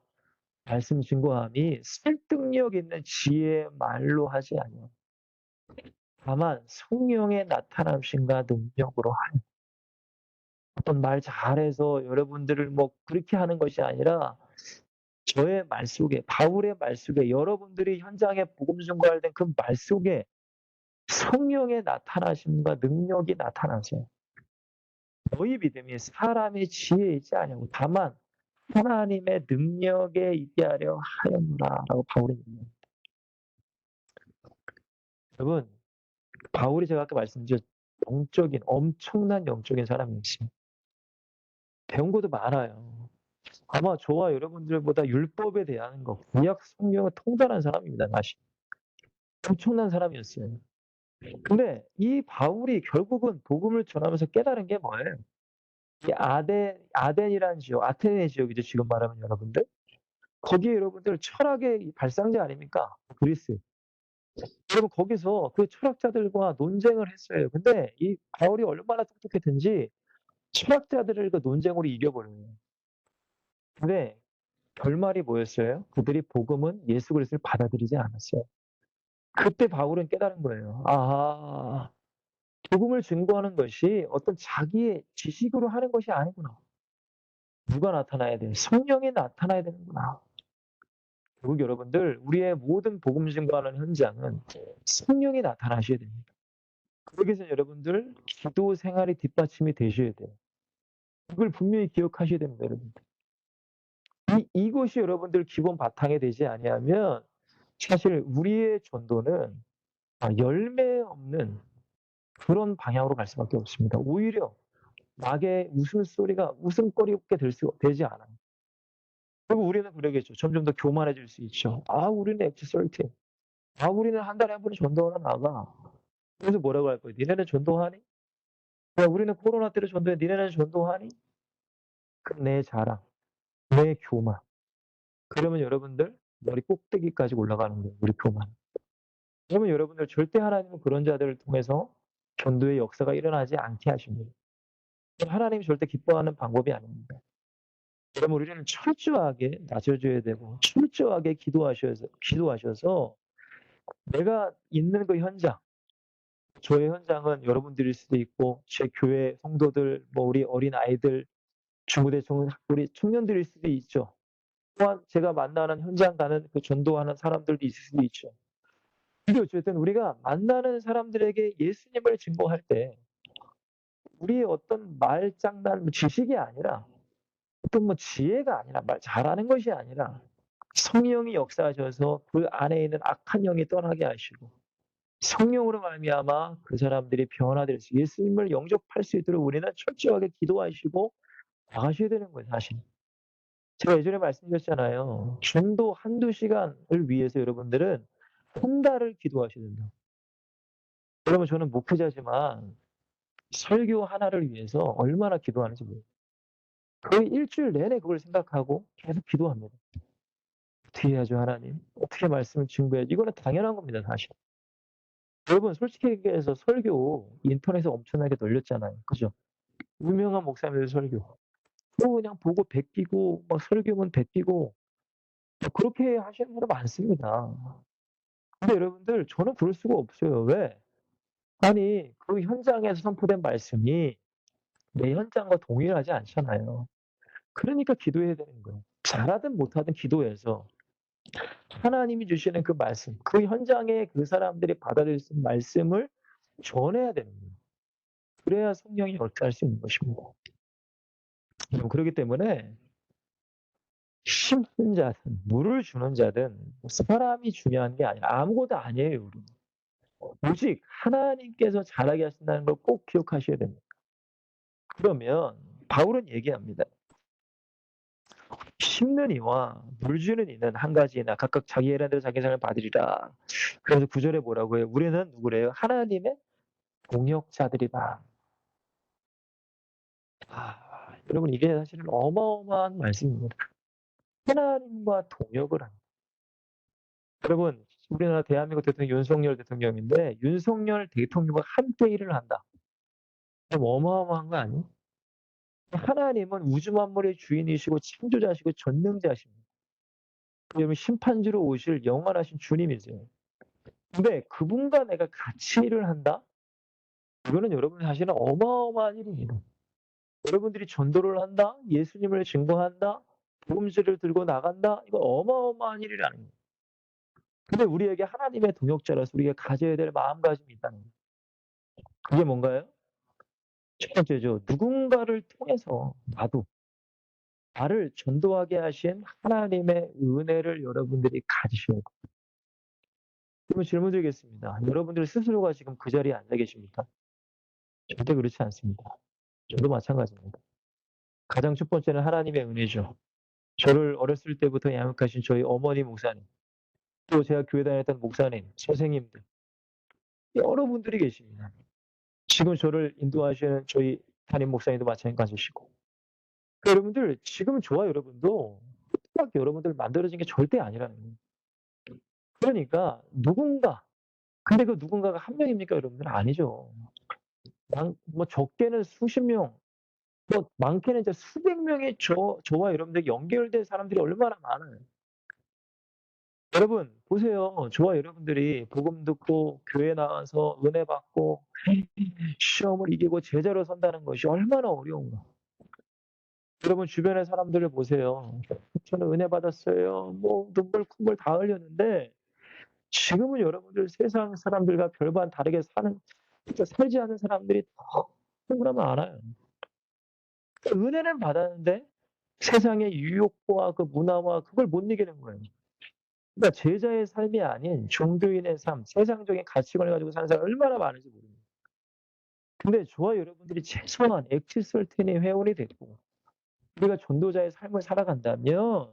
말씀 증거함이 설득력 있는 지혜의 말로 하지 아니하고 다만 성령의 나타남심과 능력으로 하는 어떤 말 잘해서 여러분들을 뭐 그렇게 하는 것이 아니라 저의 말 속에 바울의 말 속에 여러분들이 현장에 복음 증거할 때 그 말 속에 성령의 나타나심과 능력이 나타나세요. 너희 믿음이 사람의 지혜에 있지 아니하고 다만 하나님의 능력에 있게 하려 하였노라라고 바울이 얘기해요. 여러분 바울이 제가 아까 말씀드렸 영적인 엄청난 영적인 사람이었어요. 배운 것도 많아요. 아마 저와 여러분들보다 율법에 대한 거 구약 성경을 통달한 사람입니다 사실. 엄청난 사람이었어요. 근데 이 바울이 결국은 복음을 전하면서 깨달은 게 뭐예요? 이 아덴이라는 지역, 아테네 지역이죠 지금 말하면 여러분들. 거기에 여러분들 철학의 발상지 아닙니까? 그리스. 여러분 거기서 그 철학자들과 논쟁을 했어요. 근데 이 바울이 얼마나 똑똑했든지 철학자들을 그 논쟁으로 이겨버려요. 근데 결말이 뭐였어요? 그들이 복음은 예수 그리스도를 받아들이지 않았어요. 그때 바울은 깨달은 거예요. 아하, 복음을 증거하는 것이 어떤 자기의 지식으로 하는 것이 아니구나. 누가 나타나야 돼? 성령이 나타나야 되는구나. 결국 여러분들 우리의 모든 복음 증거하는 현장은 성령이 나타나셔야 됩니다. 그러기 위해서 여러분들 기도 생활이 뒷받침이 되셔야 돼요. 그걸 분명히 기억하셔야 됩니다, 여러분들. 이것이 여러분들 기본 바탕이 되지 아니하면 사실 우리의 전도는 열매 없는 그런 방향으로 갈 수밖에 없습니다. 오히려 낙의 웃음소리가 웃음거리게 되지 않아요. 그리고 우리는 그러겠죠. 점점 더 교만해질 수 있죠. 우리는 엑스설팅. 우리는 한 달에 한 번은 전도하러 나가. 그래서 뭐라고 할 거예요? 니네는 전도하니? 야, 우리는 코로나 때도 전도해. 니네는 전도하니? 그 내 자랑, 내 교만. 그러면 여러분들 머리 꼭대기까지 올라가는 거예요. 우리 교만. 그러면 여러분들 절대 하나님은 그런 자들을 통해서 전도의 역사가 일어나지 않게 하십니다. 하나님이 절대 기뻐하는 방법이 아닙니다. 그러면 우리는 철저하게 낮아져야 되고 철저하게 기도하셔서 내가 있는 그 현장, 저의 현장은 여러분들일 수도 있고 제 교회 성도들, 뭐 우리 어린아이들, 중고대 우리 청년들일 수도 있죠. 또한 제가 만나는 현장 가는 그 전도하는 사람들도 있을 수도 있죠. 근데 어쨌든 우리가 만나는 사람들에게 예수님을 증거할 때 우리의 어떤 말장난, 지식이 아니라 어떤 뭐 지혜가 아니라 말 잘하는 것이 아니라 성령이 역사하셔서 그 안에 있는 악한 영이 떠나게 하시고 성령으로 말미암아 그 사람들이 변화될 수 예수님을 영접할 수 있도록 우리는 철저하게 기도하시고 나가셔야 되는 거예요 사실. 제가 예전에 말씀드렸잖아요. 전도 한두 시간을 위해서 여러분들은 한 달을 기도하셔야 된다고. 여러분 저는 목회자지만 설교 하나를 위해서 얼마나 기도하는지 몰라요. 거의 일 주일 내내 그걸 생각하고 계속 기도합니다. 어떻게 해야죠 하나님? 어떻게 말씀을 증거해야지? 이거는 당연한 겁니다 사실. 여러분 솔직히 얘기해서 설교 인터넷에 엄청나게 널렸잖아요. 그죠? 유명한 목사님들 설교. 그냥 보고 베끼고 막 설교문 베끼고 그렇게 하시는 분들 많습니다. 근데 여러분들 저는 그럴 수가 없어요. 왜? 아니 그 현장에서 선포된 말씀이 내 현장과 동일하지 않잖아요. 그러니까 기도해야 되는 거예요. 잘하든 못하든 기도해서 하나님이 주시는 그 말씀, 그 현장에 그 사람들이 받아들일 수 있는 말씀을 전해야 되는 거예요. 그래야 성령이 역사할 수 있는 것입니다. 그렇기 때문에 심는 자든 물을 주는 자든 사람이 중요한 게 아니라 아무것도 아니에요. 우리는. 오직 하나님께서 잘하게 하신다는 걸 꼭 기억하셔야 됩니다. 그러면 바울은 얘기합니다. 심는 이와 물 주는 이는 한 가지이나 각각 자기 일한 대로 자기 상을 받으리라. 그래서 9절에 뭐라고 해요? 우리는 누구래요? 하나님의 동역자들이다. 여러분 이게 사실은 어마어마한 말씀입니다. 하나님과 동역을 합니다. 여러분 우리나라 대한민국 대통령 윤석열 대통령인데 윤석열 대통령과 함께 일을 한다. 그럼 어마어마한 거 아니에요? 하나님은 우주 만물의 주인이시고 창조자시고 전능자십니다. 여러분 심판주로 오실 영원하신 주님이세요. 근데 그분과 내가 같이 일을 한다? 이거는 여러분 사실은 어마어마한 일입니다. 여러분들이 전도를 한다? 예수님을 증거한다? 복음지를 들고 나간다? 이거 어마어마한 일이라는 거예요. 근데 우리에게 하나님의 동역자라서 우리가 가져야 될 마음가짐이 있다는 거예요. 그게 뭔가요? 첫 번째죠. 누군가를 통해서 나를 전도하게 하신 하나님의 은혜를 여러분들이 가지셔야 돼요. 그러면 질문 드리겠습니다. 여러분들 스스로가 지금 그 자리에 앉아 계십니까? 절대 그렇지 않습니다. 저도 마찬가지입니다. 가장 첫 번째는 하나님의 은혜죠. 저를 어렸을 때부터 양육하신 저희 어머니 목사님, 또 제가 교회 다녔던 목사님, 선생님들, 여러분들이 계십니다. 지금 저를 인도하시는 저희 담임 목사님도 마찬가지시고. 여러분들, 지금 저와 여러분도 특별하게 여러분들 만들어진 게 절대 아니라는 거예요. 그러니까 근데 그 누군가가 한 명입니까, 여러분들? 아니죠. 뭐 적게는 수십 명, 뭐 많게는 이제 수백 명의 저와 여러분들에게 연결된 사람들이 얼마나 많아요. 여러분 보세요. 저와 여러분들이 복음 듣고 교회 나와서 은혜 받고 시험을 이기고 제자로 선다는 것이 얼마나 어려운가. 여러분 주변의 사람들을 보세요. "저는 은혜 받았어요." 뭐 눈물 콧물 다 흘렸는데 지금은 여러분들 세상 사람들과 별반 다르게 살지 않은 사람들이 너무나 많아요. 은혜는 받았는데 세상의 유혹과 그 문화와 그걸 못 이기는 거예요. 그러니까 제자의 삶이 아닌 종교인의 삶, 세상적인 가치관을 가지고 사는 사람이 얼마나 많은지 모릅니다. 근데 저와 여러분들이 최소한 엑시설텐의 회원이 됐고 우리가 전도자의 삶을 살아간다면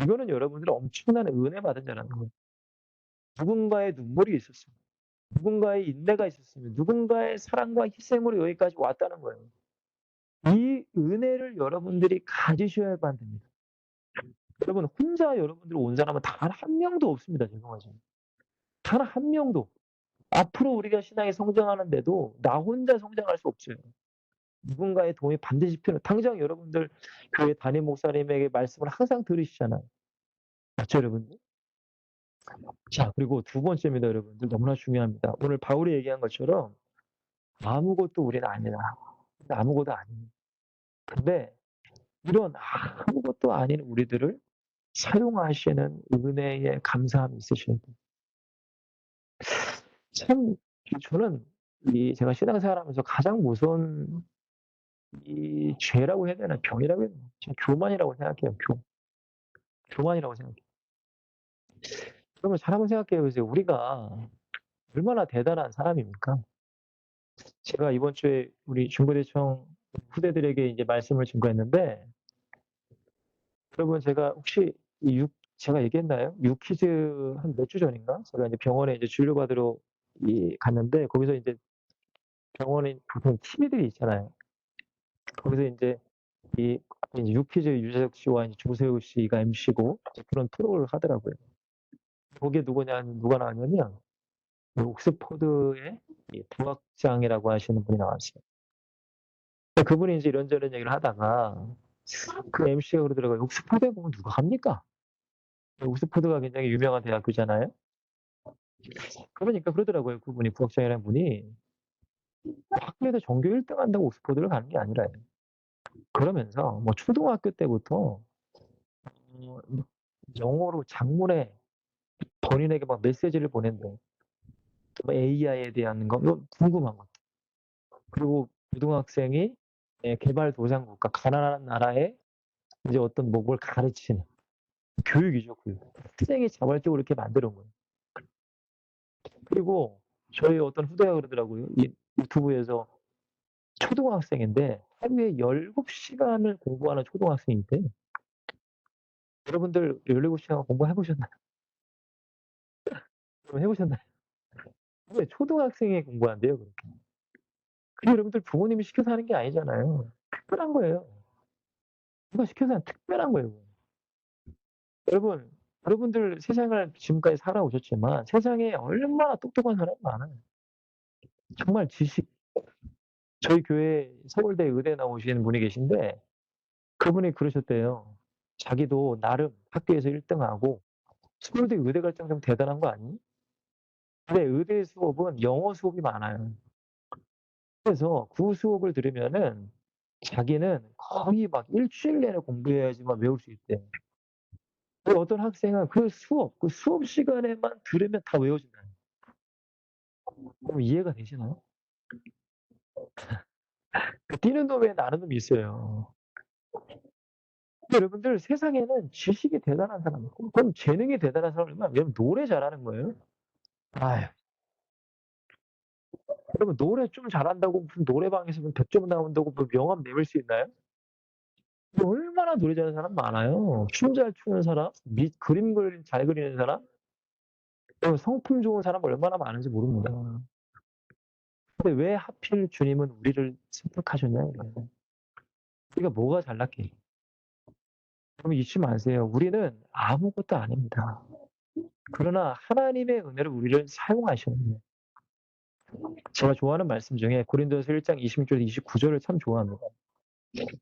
이거는 여러분들이 엄청난 은혜 받은 자라는 거예요. 누군가의 눈물이 있었습니다. 누군가의 인내가 있었으면 누군가의 사랑과 희생으로 여기까지 왔다는 거예요. 이 은혜를 여러분들이 가지셔야만 됩니다. 여러분 혼자 여러분들 온 사람은 단 한 명도 없습니다. 죄송하지만. 단 한 명도. 앞으로 우리가 신앙이 성장하는데도 나 혼자 성장할 수 없어요. 누군가의 도움이 반드시 필요해요. 당장 여러분들 교회 담임 목사님에게 말씀을 항상 들으시잖아요. 맞죠, 여러분들? 자, 그리고 두 번째입니다, 여러분들. 너무나 중요합니다. 오늘 바울이 얘기한 것처럼 아무것도 우리는 아니다. 아무것도 아닙니다. 근데 이런 아무것도 아닌 우리들을 사용하시는 은혜에 감사함이 있으셔야 돼요. 참 저는 제가 신앙생활하면서 가장 무서운 이 죄라고 해야 되나 병이라고 해야 되나 저는 교만이라고 생각해요. 교만이라고 생각해요. 그러면 잘 한번 생각해 보세요. 우리가 얼마나 대단한 사람입니까? 제가 이번 주에 우리 중고대청 후대들에게 이제 말씀을 증거했는데 여러분 제가 혹시 제가 얘기했나요? 유퀴즈 한 몇 주 전인가? 제가 이제 병원에 이제 진료받으러 갔는데 거기서 이제 병원에 보통 TV들이 있잖아요. 거기서 인제 이 유퀴즈 유재석 씨와 이제 조세호 씨가 MC고 그런 프로를 하더라고요. 거기에 누가 나왔냐면 그 옥스퍼드의 이 부학장이라고 하시는 분이 나왔어요. 그분이 이제 이런저런 얘기를 하다가 그 MC가 그러더라고요. "옥스퍼드에 보면 누가 갑니까?" 옥스퍼드가 굉장히 유명한 대학교잖아요. 그러니까 그러더라고요. 그분이 부학장이라는 분이 학교에서 전교 1등 한다고 옥스퍼드를 가는 게 아니라요. 그러면서 뭐 초등학교 때부터 뭐 영어로 장문에 본인에게 막 메시지를 보낸대요. 뭐 AI에 대한 거 뭐 궁금한 것. 그리고 고등학생이 개발도상국가 가난한 나라에 이제 어떤 뭐 뭘 가르치는 교육이죠, 교육. 학생이 자발적으로 이렇게 만들어 놓은 거예요. 그리고 저희 어떤 후배가 그러더라고요. 이 유튜브에서 초등학생인데 하루에 17시간을 공부하는 초등학생이 있대요. 여러분들 17시간 공부해 보셨나요? 여러분 해 보셨나요? 왜 초등학생이 공부한대요, 그렇게. 그게 여러분들 부모님이 시켜서 하는 게 아니잖아요. 특별한 거예요. 누가 시켜서 하는 특별한 거예요. 여러분, 여러분들 세상을 지금까지 살아오셨지만 세상에 얼마나 똑똑한 사람이 많아요. 정말 지식 저희 교회 서울대 의대 나오신 분이 계신데 그분이 그러셨대요. 자기도 나름 학교에서 1 등하고 서울대 의대 갈 정도면 대단한 거 아니니? 근데 의대 수업은 영어 수업이 많아요. 그래서 그 수업을 들으면은 자기는 거의 막 1주일 내내 공부해야지만 외울 수 있대요. 그 어떤 학생은 그 수업 시간에만 들으면 다 외워진다는 거예요. 그럼 이해가 되시나요? 그 뛰는 놈에 나는 놈이 있어요. 근데 여러분들 세상에는 지식이 대단한 사람 있고 그럼 재능이 대단한 사람이 얼마나 왜냐면 노래 잘하는 거예요. 아유. 그러면 노래 좀 잘한다고 무슨 노래방에서 뭐 100점 나온다고 뭐 명함 내밀 수 있나요? 얼마나 노래 잘하는 사람 많아요. 춤 잘 추는 사람, 그림 잘 그리는 사람, 성품 좋은 사람 얼마나 많은지 모릅니다. 근데 왜 하필 주님은 우리를 선택하셨냐 이거예요. 우리가 뭐가 잘났길래. 여러분 잊지 마세요. 우리는 아무것도 아닙니다. 그러나 하나님의 은혜로 우리를 사용하셨네요. 제가 좋아하는 말씀 중에 고린도서 1장 26절 29절을 참 좋아합니다.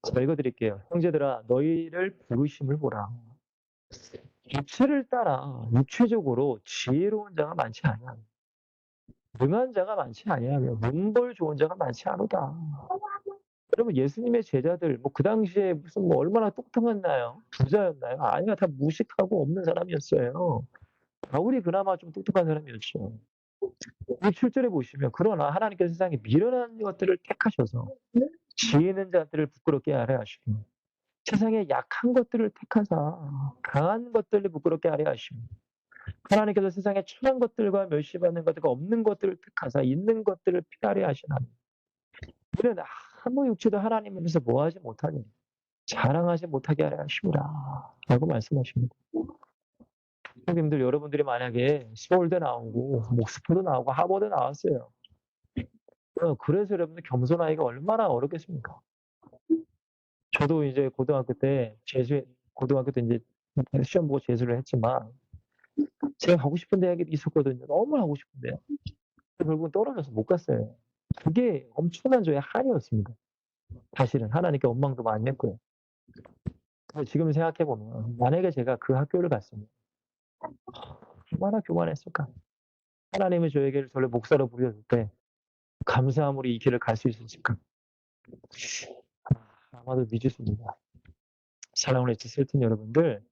제가 읽어 드릴게요. 형제들아 너희를 부르심을 보라. 육체를 따라 육체적으로 지혜로운 자가 많지 아니하며 능한 자가 많지 아니하며 문벌 좋은 자가 많지 않으다. 여러분 예수님의 제자들 뭐 그 당시에 무슨 뭐 얼마나 똑똑했나요? 부자였나요? 아니요. 다 무식하고 없는 사람이었어요. 바울이 그나마 좀 똑똑한 사람이었죠. 이 7절에 보시면 그러나 하나님께서 세상에 미련한 것들을 택하셔서 지혜 있는 자들을 부끄럽게 하려 하시고 세상에 약한 것들을 택하사 강한 것들을 부끄럽게 하려 하시고 하나님께서 세상에 천한 것들과 멸시받는 것들과 없는 것들을 택하사 있는 것들을 피하려 하시나니 이는 아무 육체도 하나님 앞에서 뭐하지 못하니 자랑하지 못하게 하려 하심이라 라고 말씀하십니다. 선생님들 여러분들이 만약에 서울대 나오고 옥스퍼드 나오고 하버드 나왔어요. 그래서 여러분들 겸손하기가 얼마나 어렵겠습니까? 저도 이제 고등학교 때 이제 시험 보고 재수를 했지만 제가 가고 싶은 대학이 있었거든요. 너무 가고 싶은데요. 결국은 떨어져서 못 갔어요. 그게 엄청난 저의 한이었습니다. 사실은 하나님께 원망도 많이 했고요. 근데 지금 생각해 보면 만약에 제가 그 학교를 갔으면 얼마나 교만했을까. 하나님이 저를 목사로 부르셨을 때 감사함으로 이 길을 갈 수 있었을까. 아마도 미지수입니다. 사랑하는 에티셀틴 여러분들,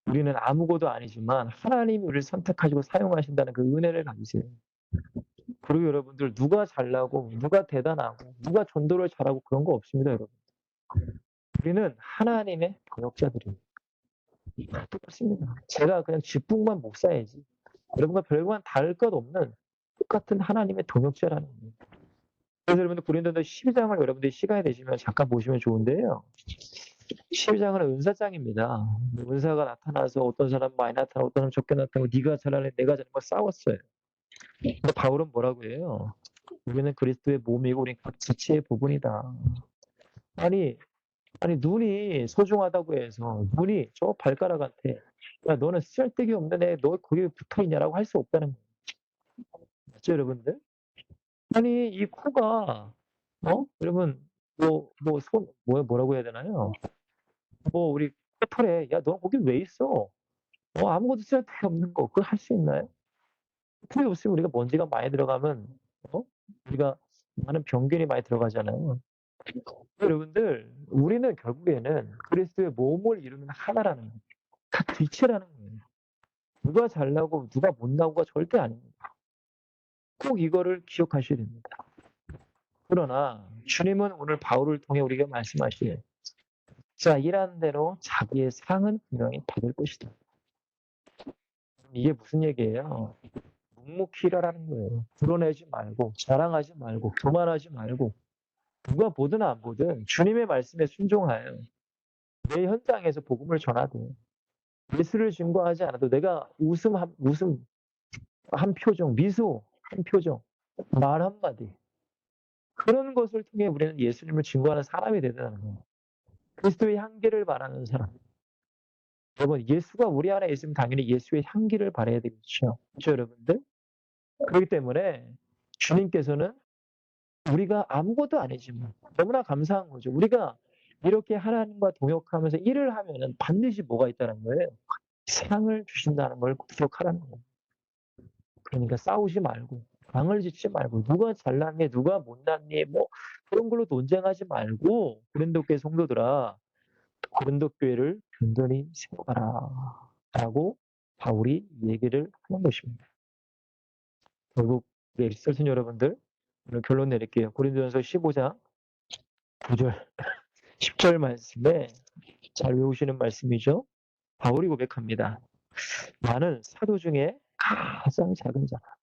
우리는 아무것도 아니지만 하나님이 우리를 선택하시고 사용하신다는 그 은혜를 가지세요. 그리고 여러분들 누가 잘나고 누가 대단하고 누가 전도를 잘하고 그런 거 없습니다, 여러분. 우리는 하나님의 동역자들이에요. 똑같습니다. 제가 그냥 직분만 목사야지. 여러분과 별반 다를 것 없는 똑같은 하나님의 동역자라는 거예요. 그래서 여러분들 고린도서 12장을 여러분들이 시간이 되시면 잠깐 보시면 좋은데요. 12장은 은사장입니다. 은사가 나타나서 어떤 사람 많이 나타나고 어떤 사람 적게 나타나고 네가 잘하네 내가 잘하네 막 싸웠어요. 근데 바울은 뭐라고 해요? 우리는 그리스도의 몸이고 우리는 각 지체의 부분이다. 아니 눈이 소중하다고 해서 눈이 저 발가락한테 야 너는 쓸데기 없는 애 너 거기에 붙어있냐라고 할 수 없다는 거예요. 맞죠 여러분들? 아니 이 코가 여러분 뭐라고 해야 되나요? 뭐 우리 코털에 '야, 너 거기 왜 있어? 아무것도 쓸데기 없는 거.' 그걸 할 수 있나요? '야, 너 거기 왜 있어?' '어, 아무것도 쓸데기 없는 거.' 그걸 할 수 있나요? '야, 너 거기 왜 있어? 아무것도 쓸데기 없는 거.' 그걸 할 수 있나요? 풀이 없으면 우리가 먼지가 많이 들어가면 어 우리가 많은 병균이 많이 들어가잖아요. 여러분들 우리는 결국에는 그리스도의 몸을 이루는 하나라는 거예요. 각 지체라는 거예요. 누가 잘나고 누가 못나고가 절대 아닙니다. 꼭 이거를 기억하셔야 됩니다. 그러나 주님은 오늘 바울을 통해 우리에게 말씀하시기를 자 일하는 대로 자기의 상은 분명히 받을 것이다. 이게 무슨 얘기예요? 묵묵히 일하라는 거예요. 드러내지 말고 자랑하지 말고 교만하지 말고 누가 보든 안 보든 주님의 말씀에 순종하여 내 현장에서 복음을 전하되 예수를 증거하지 않아도 내가 웃음 한 표정, 미소 한 표정, 말 한마디 그런 것을 통해 우리는 예수님을 증거하는 사람이 되는 거예요. 그리스도의 향기를 바라는 사람. 여러분 예수가 우리 안에 있으면 당연히 예수의 향기를 바라야 되겠죠. 그렇죠 여러분들? 그렇기 때문에 주님께서는 우리가 아무것도 아니지만 너무나 감사한 거죠. 우리가 이렇게 하나님과 동역하면서 일을 하면은 반드시 뭐가 있다는 거예요? 상을 주신다는 걸 기억하라는 거예요. 그러니까 싸우지 말고 방을 짓지 말고 누가 잘났니 누가 못났니 뭐 그런 걸로 논쟁하지 말고 고린도 교회 성도들아 고린도 교회를 든든히 세워가라 라고 바울이 얘기를 하는 것입니다. 결국 우리 리서튼 여러분들 오늘 결론 내릴게요. 고린도전서 15장 9절 10절 말씀에 잘 외우시는 말씀이죠. 바울이 고백합니다. 나는 사도 중에 가장 작은 자다.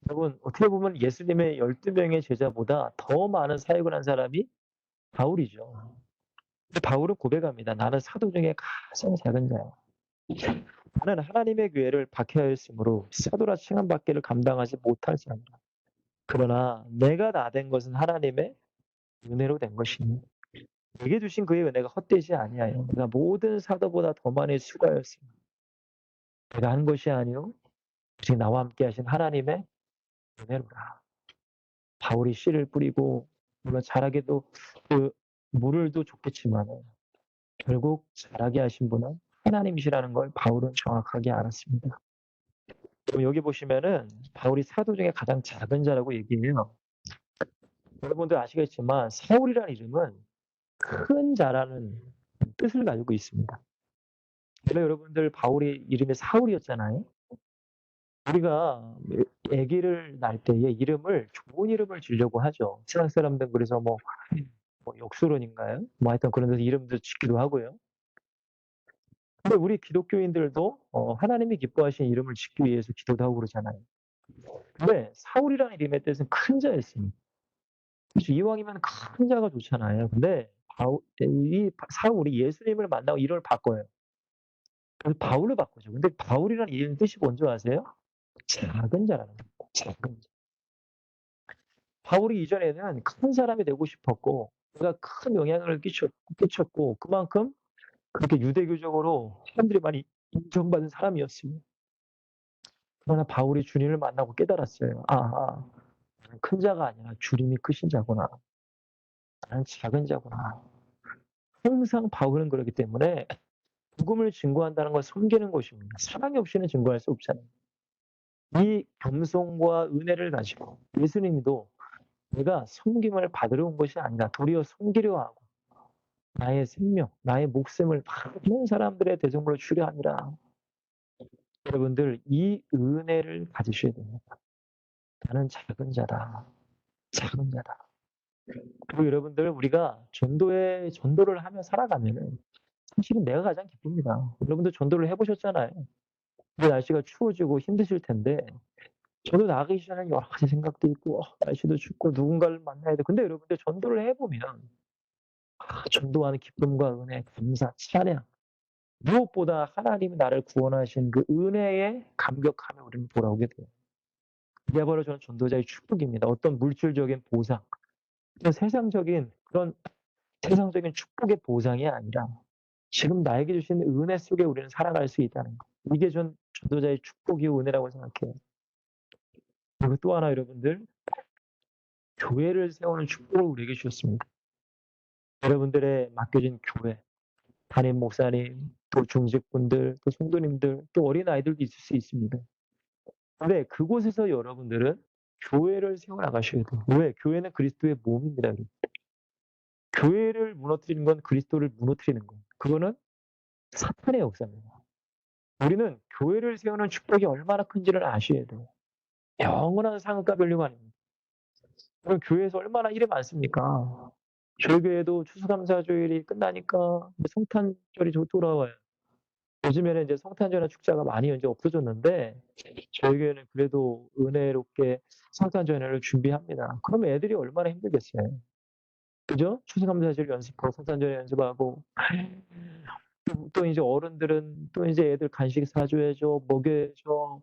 여러분 어떻게 보면 예수님의 12명의 제자보다 더 많은 사역을 한 사람이 바울이죠. 근데 바울은 고백합니다. 나는 사도 중에 가장 작은 자야. 나는 하나님의 교회를 박해하였으므로 사도라 칭함받기를 감당하지 못할 자니라. 그러나 내가 나된 것은 하나님의 은혜로 된 것이니 내게 주신 그의 은혜가 헛되지 아니하여 내가 모든 사도보다 더 많이 수고하였으니 내가 한 것이 아니요 오직 나와 함께 하신 하나님의 은혜로라. 바울이 씨를 뿌리고 물론 자라게도 그 물을도 줬겠지만 결국 자라게 하신 분은 하나님이시라는 걸 바울은 정확하게 알았습니다. 그럼 여기 보시면은 바울이 사도 중에 가장 작은 자라고 얘기해요. 여러분들 아시겠지만 사울이라는 이름은 큰 자라는 뜻을 가지고 있습니다. 원래 여러분들 바울이 이름이 사울이었잖아요. 우리가 아기를 낳을 때에 이름을 좋은 이름을 지으려고 하죠. 세상 사람들은 그래서 뭐 역술원인가요? 뭐 하여튼 그런 데서 이름도 짓기도 하고요. 근데 우리 기독교인들도 하나님이 기뻐하시는 이름을 짓기 위해서 기도도 하고 그러잖아요. 근데 사울이라는 이름의 뜻은 큰 자였습니다. 그래서 이왕이면 큰 자가 좋잖아요. 근데 이 사울이 예수님을 만나고 이름을 바꿔요. 그래서 바울로 바꾸죠. 근데 바울이라는 이름 뜻이 뭔지 아세요? 작은 자라는 거예요. 작은 자. 바울이 이전에는 큰 사람이 되고 싶었고 그가 큰 영향을 끼쳤고 그만큼 그렇게 유대교적으로 사람들이 많이 인정받은 사람이었습니다. 그러나 바울이 주님을 만나고 깨달았어요. 나는 큰 자가 아니라 주님이 크신 자구나. 나는 작은 자구나. 항상 바울은 그렇기 때문에 복음을 증거한다는 건 섬기는 것입니다. 사랑이 없이는 증거할 수 없잖아요. 이 겸손과 은혜를 가지고 예수님도 내가 섬김을 받으러 온 것이 아니라 도리어 섬기려 하고 나의 생명, 나의 목숨을 많은 사람들의 대성물로 주려 함이라. 여러분들 이 은혜를 가지셔야 됩니다. 나는 작은 자다. 작은 자다. 그리고 여러분들 우리가 전도를 하며 살아가면은 사실은 내가 가장 기쁩니다. 여러분들 전도를 해보셨잖아요. 이제 날씨가 추워지고 힘드실 텐데 저도 나가기 전에 여러 가지 생각도 있고 날씨도 춥고 누군가를 만나야 돼. 근데 여러분들 전도를 해보면 전도하는 기쁨과 은혜, 감사, 찬양 무엇보다 하나님이 나를 구원하신 그 은혜에 감격하며 우리는 돌아오게 돼요. 이게 바로 저는 전도자의 축복입니다. 어떤 물질적인 보상, 그런 세상적인 축복의 보상이 아니라 지금 나에게 주신 은혜 속에 우리는 살아갈 수 있다는 거. 이게 전 전도자의 축복이고 은혜라고 생각해요. 그리고 또 하나 여러분들 교회를 세우는 축복을 우리에게 주셨습니다. 여러분들의 맡겨진 교회, 담임 목사님, 또 중직분들, 또 성도님들, 또 어린아이들도 있을 수 있습니다. 근데 그곳에서 여러분들은 교회를 세워 나가셔야 돼요. 왜? 교회는 그리스도의 몸입니다. 교회를 무너뜨리는 건 그리스도를 무너뜨리는 거예요. 그거는 사탄의 역사입니다. 우리는 교회를 세우는 축복이 얼마나 큰지를 아셔야 돼요. 영원한 상급과 별리가 아닙니다. 그럼 교회에서 얼마나 일이 많습니까? 저희 교회도 추수감사주일이 끝나니까 성탄절이 돌아와요. 요즘에는 이제 성탄절이나 축제가 많이 이제 없어졌는데 저희 교회는 그래도 은혜롭게 성탄절을 준비합니다. 그러면 애들이 얼마나 힘들겠어요. 그죠? 추수감사절 연습하고 성탄절 연습하고 또 이제 어른들은 또 이제 애들 간식 사줘야죠. 먹여야죠.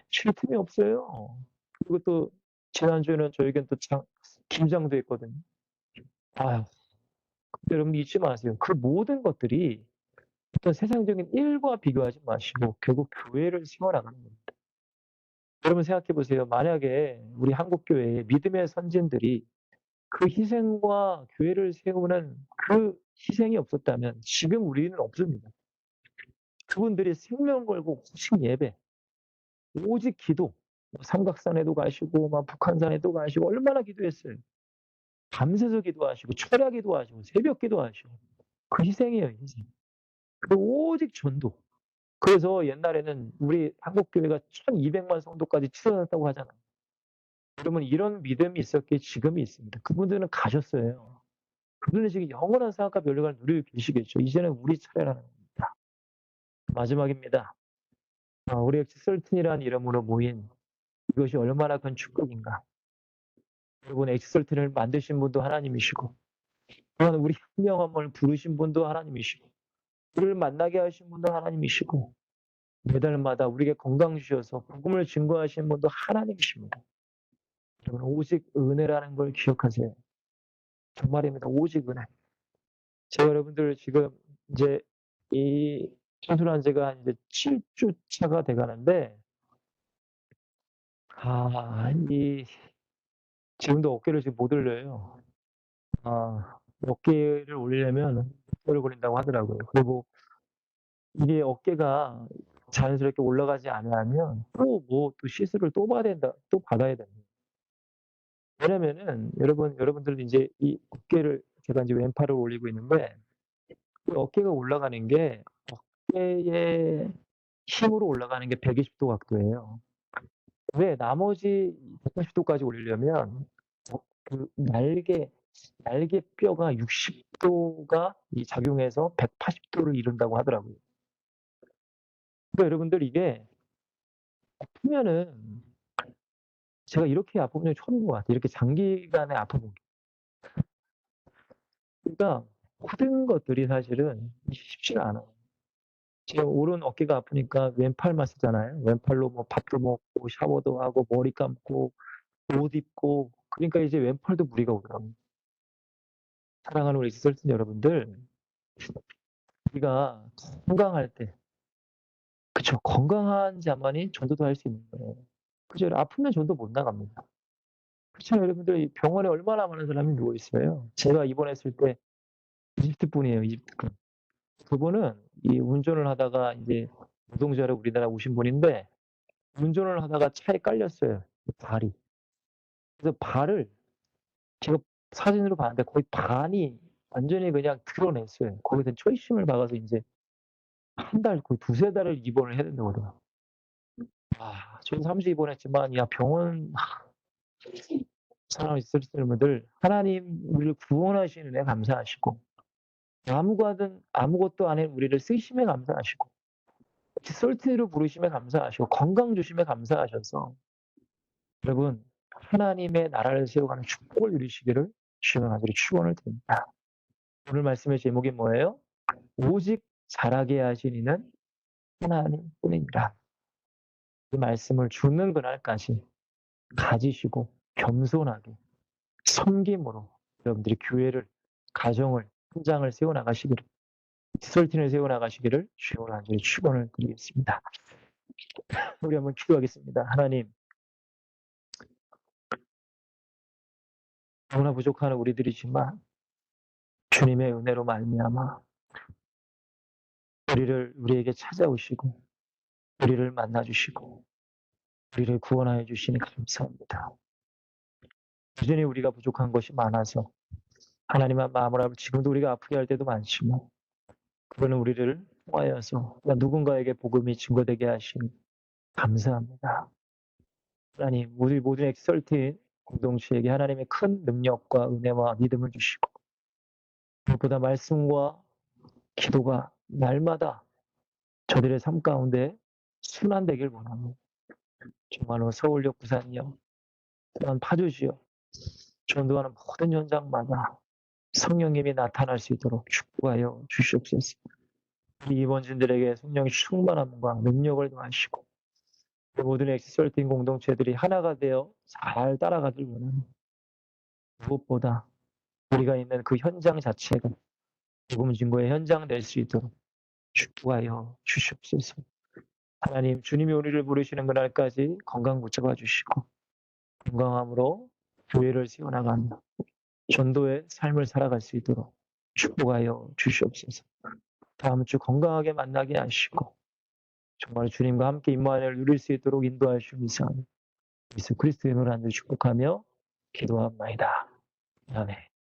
쉴 틈이 없어요. 그리고 또 지난주에는 저에겐 또 김장도 했거든요. 아유, 여러분 잊지 마세요. 그 모든 것들이 어떤 세상적인 일과 비교하지 마시고 결국 교회를 세워나가는 겁니다. 여러분 생각해 보세요. 만약에 우리 한국 교회에 믿음의 선진들이 그 희생과 교회를 세우는 그 희생이 없었다면 지금 우리는 없습니다. 그분들이 생명 걸고 오직 예배, 오직 기도, 삼각산에도 가시고 막 북한산에도 가시고 얼마나 기도했어요. 밤새서 기도하시고 철야 기도하시고 새벽 기도하시고 그 희생이에요, 희생. 그 오직 전도. 그래서 옛날에는 우리 한국 교회가 1,200만 성도까지 치솟았다고 하잖아요. 그러면 이런 믿음이 있었기에 지금이 있습니다. 그분들은 가셨어요. 그분은 지금 영원한 사역과 면류관을 누리고 계시겠죠. 이제는 우리 차례라는 겁니다. 마지막입니다. 우리 엑스설틴이라는 이름으로 모인 이것이 얼마나 큰 축복인가. 여러분 엑스설틴을 만드신 분도 하나님이시고 또한 우리 한 명 한 명을 부르신 분도 하나님이시고 우리를 만나게 하신 분도 하나님이시고 매달마다 우리에게 건강 주셔서 복음을 증거하시는 분도 하나님이십니다. 여러분 오직 은혜라는 걸 기억하세요. 정말입니다. 오직 은혜. 제가 여러분들 지금 이제 이 청소년제가 이제 7주 차가 돼 가는데 이 지금도 어깨를 지금 못 올려요. 어깨를 올리려면 6개월 걸린다고 하더라고요. 그리고 이게 어깨가 자연스럽게 올라가지 않으면 또 시술을 또 받아야 됩니다. 왜냐면은 여러분들도 인제 이 어깨를 제가 인제 왼팔을 올리고 있는데 이 어깨가 올라가는 게 어깨의 힘으로 올라가는 게 120도 각도예요. 왜 나머지 180 도까지 올리려면 그 날개뼈가 60 도가 이 작용해서 180 도를 이룬다고 하더라고요. 그러니까 여러분들 이게 아프면은 제가 이렇게 아픈 적이 처음인 것 같아요. 이렇게 장기간에 아파본 게. 그러니까 모든 것들이 사실은 쉽지가 않아요. 제가 오른 어깨가 아프니까 왼팔만 쓰잖아요. 왼팔로 뭐 밥도 먹고 샤워도 하고 머리 감고 옷 입고 그러니까 이제 왼팔도 무리가 오더라고요. 사랑하는 우리 시설진 여러분들, 우리가 건강할 때 그쵸. 건강한 자만이 전도도 할 수 있는 거예요. 그죠. 아프면 전도 못 나갑니다. 그렇잖아요. 여러분들 이 병원에 얼마나 많은 사람이 누워 있어요. 제가 입원했을 때 이집트 분이에요, 이집트 분. 그분은 이 운전을 하다가 인제 노동자로 우리나라 오신 분인데 운전을 하다가 차에 깔렸어요, 발이. 그래서 발을 제가 사진으로 봤는데 거의 반이 완전히 그냥 드러냈어요. 거기서 철심을 박아서 인제 한 달 거의 두세 달을 입원을 해야 된다고 하더라고요. 저는 3주 입원했지만 야 병원 사랑하는 시스터 여러분들 하나님 우리를 구원하시는 은혜 감사하시고 아무것도 아닌 우리를 쓰심에 감사하시고 솔트로 부르심에 감사하시고 건강 주심에 감사하셔서 여러분 하나님의 나라를 세워가는 축복을 누리시기를 주님의 간절히 축원을 드립니다. 오늘 말씀의 제목이 뭐예요? 오직 자라게 하신 이는 하나님뿐이니라. 이 말씀을 죽는 그날까지 가지시고 겸손하게 섬김으로 여러분들이 교회를, 가정을, 현장을 세워 나가시기를, 디설틴을 세워 나가시기를 주님으로 간절히 축원을 드리겠습니다. 우리 한번 기도하겠습니다. 하나님, 너무나 부족한 우리들이지만 주님의 은혜로 말미암아 우리에게 찾아오시고 우리를 만나 주시고 우리를 구원하여 주시니 감사합니다. 여전히 우리가 부족한 것이 많아서 하나님만 마음을 알고 지금도 우리가 아프게 할 때도 많지만 그거는 우리를 통하여서 누군가에게 복음이 증거되게 하시니 감사합니다. 하나님, 우리 모든 엑설틴 공동체에게 하나님의 큰 능력과 은혜와 믿음을 주시고 무엇보다 말씀과 기도가 날마다 저들의 삶 가운데 순환되길 원합니다. 정말로 서울역, 부산역, 또한 파주시역, 전도하는 모든 현장마다 성령님이 나타날 수 있도록 축복하여 주시옵소서. 우리 임원진들에게 성령의 충만함과 능력을 더하시고 모든 엑설틴 공동체들이 하나가 되어 잘 따라가길 원합니다. 무엇보다 우리가 있는 그 현장 자체가 복음 증거의 현장 될 수 있도록 축복하여 주시옵소서. 하나님, 주님이 우리를 부르시는 그날까지 건강 붙잡아 주시고 건강함으로 교회를 세워나가며 전도의 삶을 살아갈 수 있도록 축복하여 주시옵소서. 다음 주 건강하게 만나게 하시고 정말 주님과 함께 임마누엘을 누릴 수 있도록 인도하여 주시옵소서. 예수 그리스도의 이름으로 축복하며 기도합나이다. 아멘.